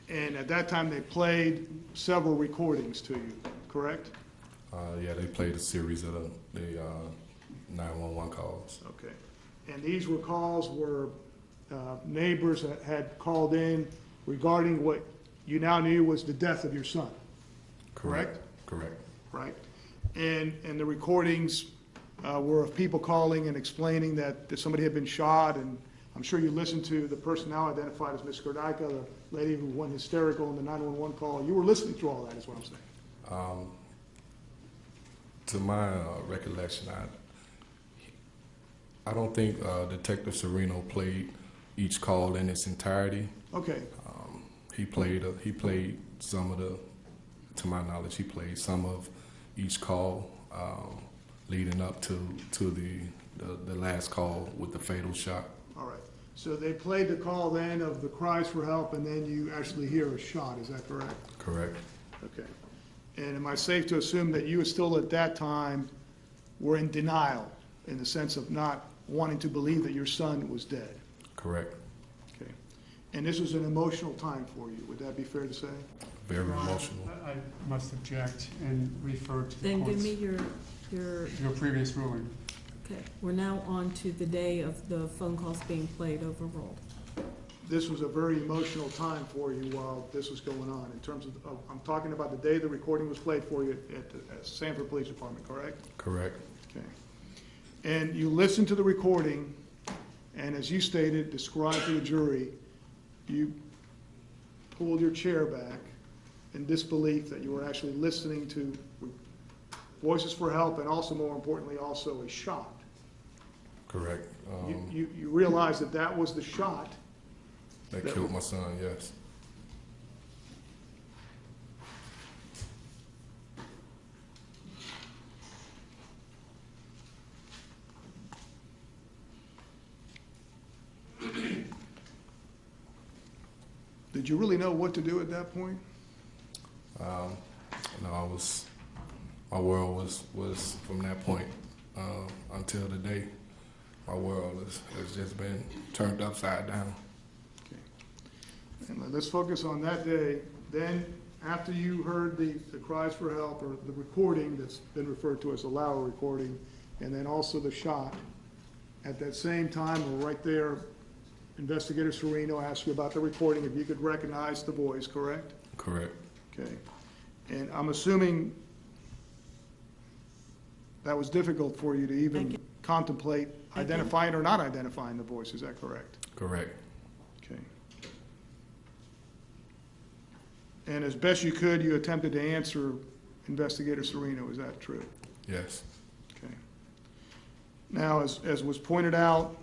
And at that time, they played several recordings to you, correct? Yeah, they played a series of the 911 calls. Okay. And these were calls where neighbors that had called in regarding what you now knew was the death of your son, correct? Correct. Right? And the recordings were of people calling and explaining that somebody had been shot, and I'm sure you listened to the person now identified as Ms. Gordika, the lady who went hysterical in the 911 call. You were listening to all that, is what I'm saying. To my recollection, I don't think Detective Sereno played each call in its entirety. Okay. He played some of the, to my knowledge, he played some of each call leading up to the last call with the fatal shot. All right. So they played the call then of the cries for help, and then you actually hear a shot. Is that correct? Correct. Okay. And am I safe to assume that you still at that time were in denial in the sense of not wanting to believe that your son was dead? Correct. Okay. And this was an emotional time for you. Would that be fair to say? Very Your Honor, emotional. I must object and refer to the Then give court's, me your, your previous ruling. okay, we're now on to the day of the phone calls being played overruled. This was a very emotional time for you while this was going on in terms of, I'm talking about the day the recording was played for you at the Sanford Police Department, correct? Correct. Okay. And you listened to the recording, and as you stated, described to the jury, you pulled your chair back in disbelief that you were actually listening to voices for help and also, more importantly, also a shot. Correct. You realized that that was the shot. That killed my son, yes. Did you really know what to do at that point? No, my world was from that point until today, my world has just been turned upside down. And let's focus on that day. Then, after you heard the cries for help, or the recording that's been referred to as a Lauer recording, and then also the shot, at that same time, or right there, Investigator Sereno asked you about the recording, if you could recognize the voice, correct? Correct. Okay. And I'm assuming that was difficult for you to Thank even you. contemplate Thank you. identifying or not identifying the voice, is that correct? Correct. Okay. And as best you could, you attempted to answer Investigator Sereno, is that true? Yes. Okay. Now, as was pointed out,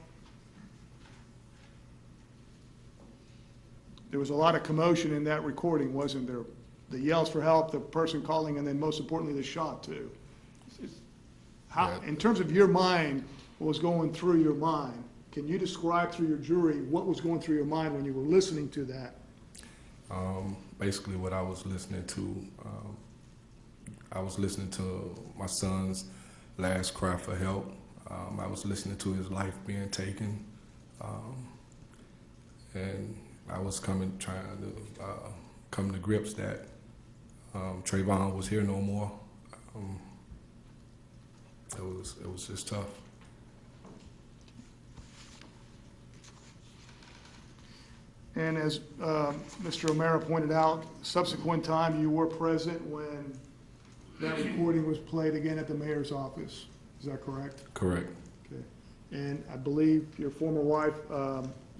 there was a lot of commotion in that recording, wasn't there? The yells for help, the person calling, and then most importantly, the shot too. How, Yeah. in terms of your mind, what was going through your mind, can you describe through your jury what was going through your mind when you were listening to that? Basically what I was listening to, I was listening to my son's last cry for help. I was listening to his life being taken. And I was trying to come to grips that Trayvon was here no more. It was just tough. And as Mr. O'Mara pointed out, subsequent time you were present when that recording was played again at the mayor's office. Is that correct? Correct. Okay. And I believe your former wife,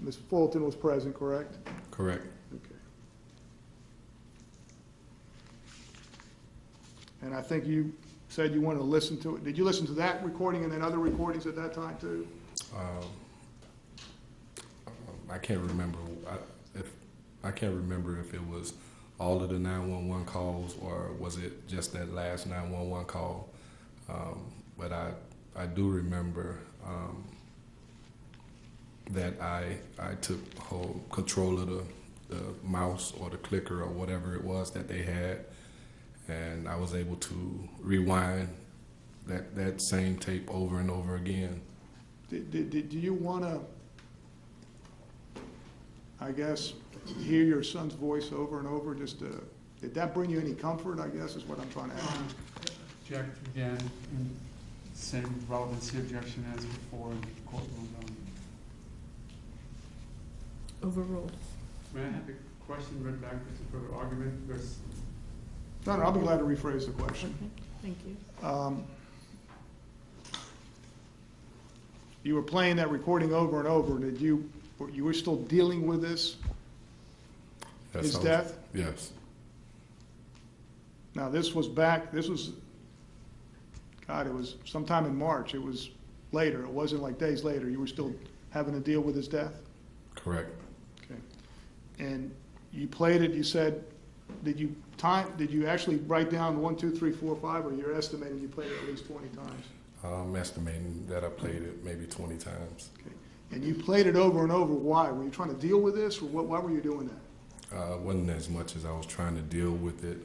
Ms. Fulton, was present, correct? Correct. Okay. And I think you said you wanted to listen to it. Did you listen to that recording and then other recordings at that time too? I can't remember. I can't remember if it was all of the 911 calls or was it just that last 911 call. But I do remember that I took whole control of the mouse or the clicker or whatever it was that they had, and I was able to rewind that same tape over and over again. Do you want to, I guess, hear your son's voice over and over? Did that bring you any comfort, I guess, is what I'm trying to ask. Object again and Same relevancy objection as before in court ruled on. Overruled. May I have the question read back for further argument? There's No, I'll be glad to rephrase the question. Okay, thank you. You were playing that recording over and over. Did you were still dealing with this? Yes, His I was- death? Yes, Now, it was sometime in March. It was later. It wasn't like days later. You were still having to deal with his death? correct. Okay. And you played it, you said, did you actually write down 1, 2, 3, 4, 5, or you're estimating you played it at least 20 times? I'm estimating that I played it maybe 20 times. Okay. And you played it over and over. Why? Were you trying to deal with this, or why were you doing that? Wasn't as much as I was trying to deal with it.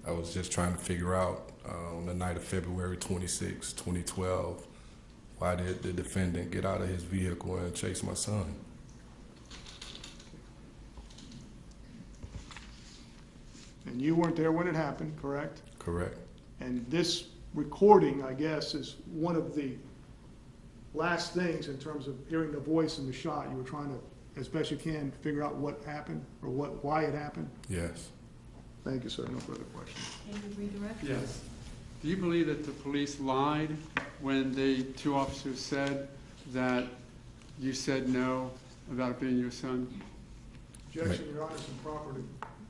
I was just trying to figure out on the night of February 26, 2012, why did the defendant get out of his vehicle and chase my son? And you weren't there when it happened, correct? Correct. And this recording, I guess, is one of the last things in terms of hearing the voice and the shot. You were trying to, as best you can, figure out what happened or why it happened. Yes. Thank you, sir. No further questions. Can you redirect? Yes. Do you believe that the police lied when the two officers said that you said no about it being your son? Objection, Your Honor, is improper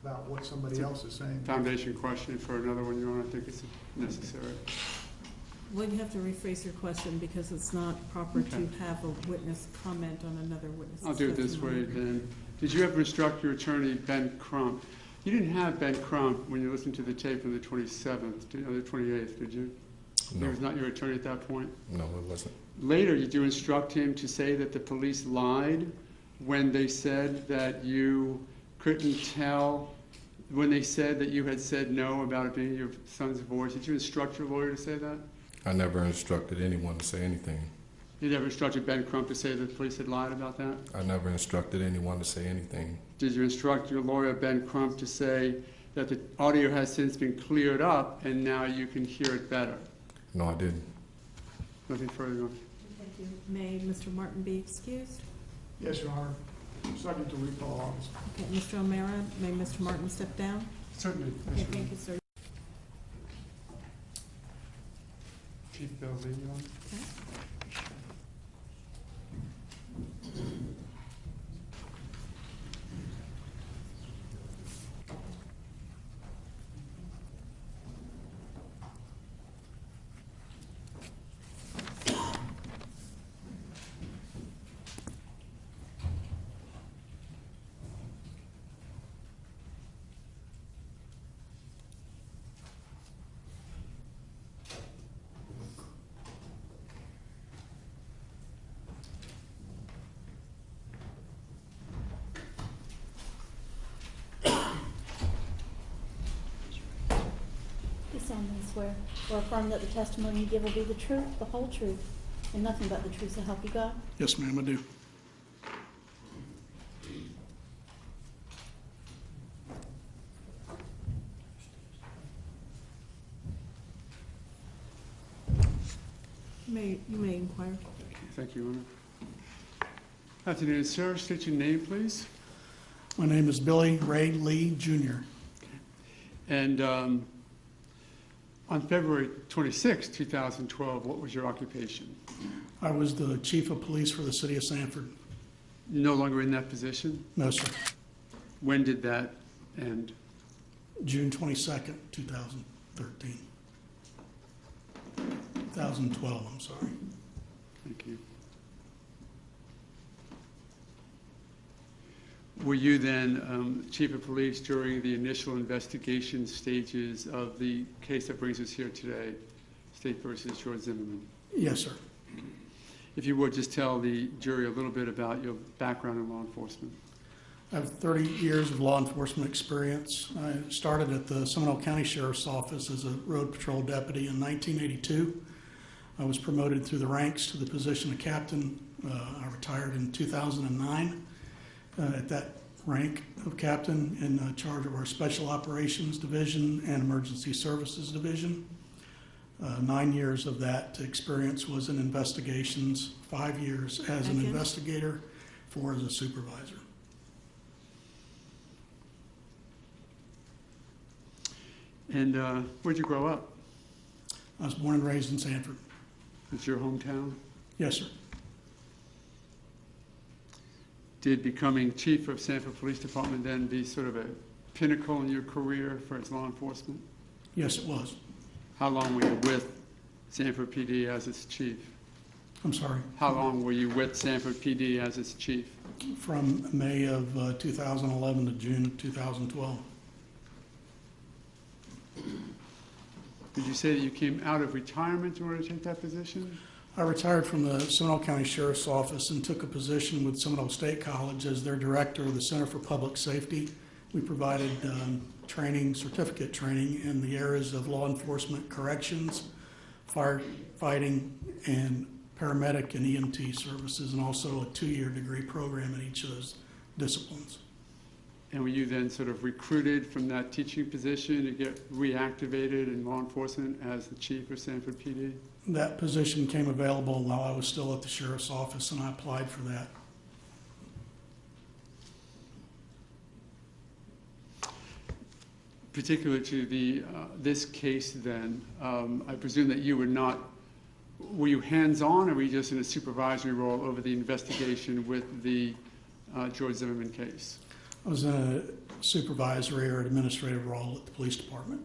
about what somebody else is saying. Foundation question for another one, Your Honor. I think it's necessary. Well, you have to rephrase your question because it's not proper to Okay. have a witness comment on another witness. I'll do it this way then. Did you ever instruct your attorney, Ben Crump? You didn't have Ben Crump when you listened to the tape on the 27th, or the 28th, did you? He No. was not your attorney at that point? No, it wasn't. Later, did you instruct him to say that the police lied when they said that you couldn't tell, when they said that you had said no about it being your son's voice? Did you instruct your lawyer to say that? I never instructed anyone to say anything. You never instructed Ben Crump to say that the police had lied about that? I never instructed anyone to say anything. Did you instruct your lawyer, Ben Crump, to say that the audio has since been cleared up and now you can hear it better? No, I didn't. Nothing further, Your Honor. Thank you. May Mr. Martin be excused? Yes, Your Honor. Subject to recall, obviously. Okay, Mr. O'Meara, may Mr. Martin step down? Certainly. Okay, thank you, sir. Chief Bill Lee, Your Honor. Okay. You solemnly swear or affirm that the testimony you give will be the truth, the whole truth, and nothing but the truth, so help you God? Yes, ma'am, I do. You may inquire. Thank you, Your Honor. Afternoon, sir. State your name, please. My name is Billy Ray Lee, Jr. And on February 26, 2012, what was your occupation? I was the chief of police for the city of Sanford. You're no longer in that position? No, sir. When did that end? June 22nd, 2013. 2012, I'm sorry. Thank you. Were you then chief of police during the initial investigation stages of the case that brings us here today, State versus George Zimmerman? Yes, sir. If you would, just tell the jury a little bit about your background in law enforcement. I have 30 years of law enforcement experience. I started at the Seminole County Sheriff's Office as a road patrol deputy in 1982. I was promoted through the ranks to the position of captain. I retired in 2009 at that rank of captain in charge of our Special Operations Division and Emergency Services Division. 9 years of that experience was in investigations, 5 years as an Okay. investigator, 4 as a supervisor. And where'd you grow up? I was born and raised in Sanford. It's your hometown? Yes, sir. Did becoming chief of Sanford Police Department then be sort of a pinnacle in your career for its law enforcement? Yes, it was. How long were you with Sanford PD as its chief? I'm sorry. How long were you with Sanford PD as its chief? From May of 2011 to June of 2012. Did you say that you came out of retirement in order to take that position? I retired from the Seminole County Sheriff's Office and took a position with Seminole State College as their director of the Center for Public Safety. We provided training, certificate training in the areas of law enforcement, corrections, firefighting, and paramedic and EMT services, and also a 2-year degree program in each of those disciplines. And were you then sort of recruited from that teaching position to get reactivated in law enforcement as the chief of Sanford PD? That position came available while I was still at the Sheriff's Office, and I applied for that. Particular to the this case then, I presume that you were you hands-on or were you just in a supervisory role over the investigation with the George Zimmerman case? I was in a supervisory or administrative role at the police department.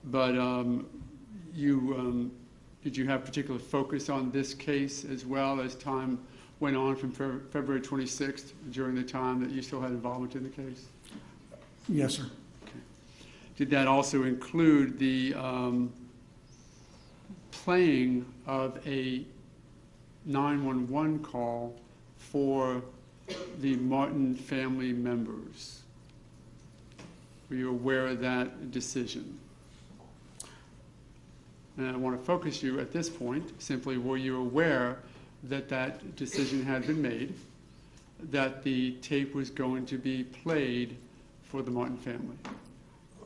But did you have particular focus on this case as well as time went on from February 26th during the time that you still had involvement in the case? Yes, sir. Okay. Did that also include the playing of a 911 call for the Martin family members? Were you aware of that decision? And I want to focus you at this point, simply were you aware that that decision had been made, that the tape was going to be played for the Martin family?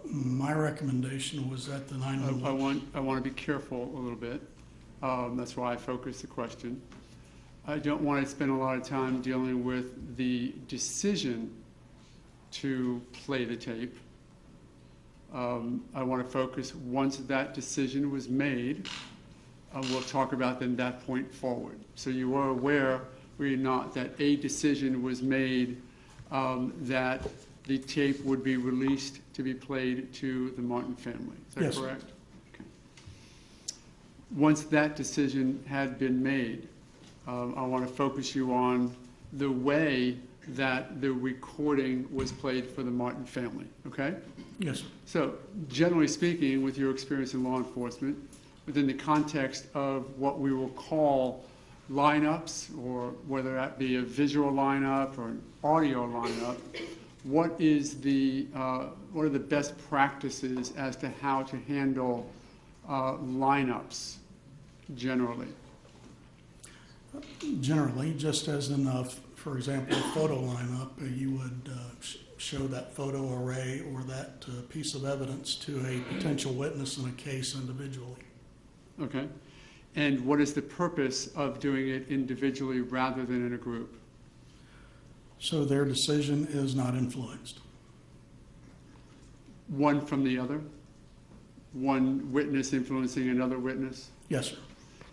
My recommendation was that the 911... I want to be careful a little bit. That's why I focused the question. I don't want to spend a lot of time dealing with the decision to play the tape. I want to focus once that decision was made, we'll talk about then that point forward. So you are aware, were you not, that a decision was made that the tape would be released to be played to the Martin family. Is that Yes. correct? Okay. Once that decision had been made, I want to focus you on the way that the recording was played for the Martin family, okay? Yes, sir. So, generally speaking, with your experience in law enforcement, within the context of what we will call lineups, or whether that be a visual lineup or an audio lineup, what are the best practices as to how to handle lineups generally? Generally, just as in, for example, a photo lineup, you would show that photo array or that piece of evidence to a potential witness in a case individually. Okay. And what is the purpose of doing it individually rather than in a group? So their decision is not influenced. One from the other? One witness influencing another witness? Yes, sir.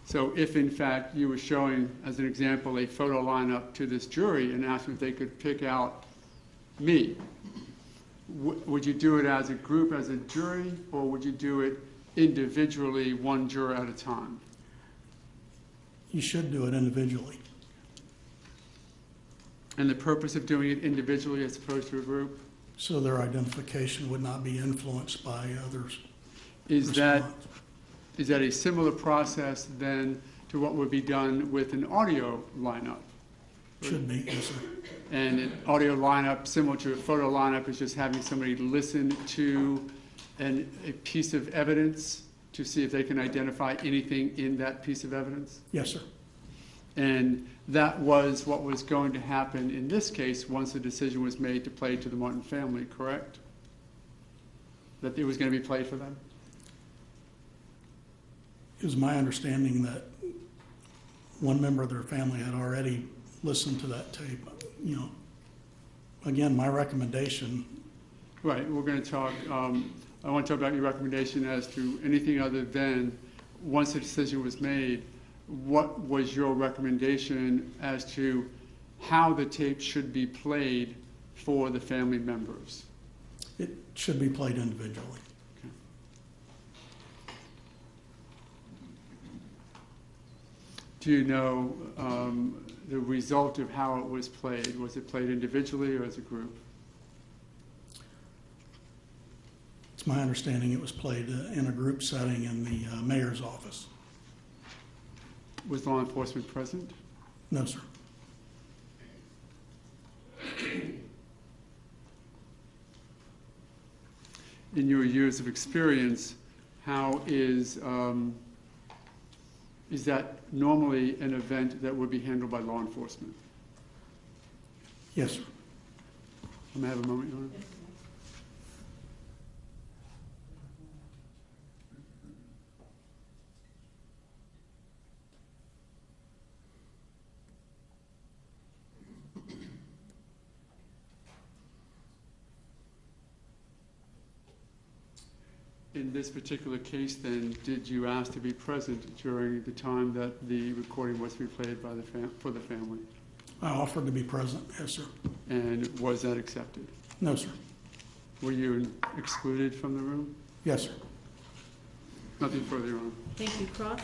So if, in fact, you were showing, as an example, a photo lineup to this jury and asked if they could pick out me, would you do it as a group, as a jury, or would you do it individually, one juror at a time? You should do it individually. And the purpose of doing it individually as opposed to a group? So their identification would not be influenced by others' Is that response. a similar process then to what would be done with an audio lineup? Should be, yes, sir. And an audio lineup, similar to a photo lineup, is just having somebody listen to a piece of evidence to see if they can identify anything in that piece of evidence? Yes, sir. And that was what was going to happen in this case once the decision was made to play to the Martin family, correct? That it was going to be played for them? it was my understanding that one member of their family had already listened to that tape. You know, again, my recommendation, Right, we're going to talk, I want to talk about your recommendation as to anything other than, once the decision was made, what was your recommendation as to how the tape should be played for the family members? it should be played individually. Do you know the result of how it was played? Was it played individually or as a group? It's my understanding it was played in a group setting in the mayor's office. Was law enforcement present? No, sir. In your years of experience, how is that normally an event that would be handled by law enforcement? Yes, sir. May I have a moment, Your Honor? In this particular case, then, did you ask to be present during the time that the recording was to be played by for the family? I offered to be present. Yes, sir. And was that accepted? No, sir. Were you excluded from the room? Yes, sir. Nothing further, Your Honor. Thank you. Cross?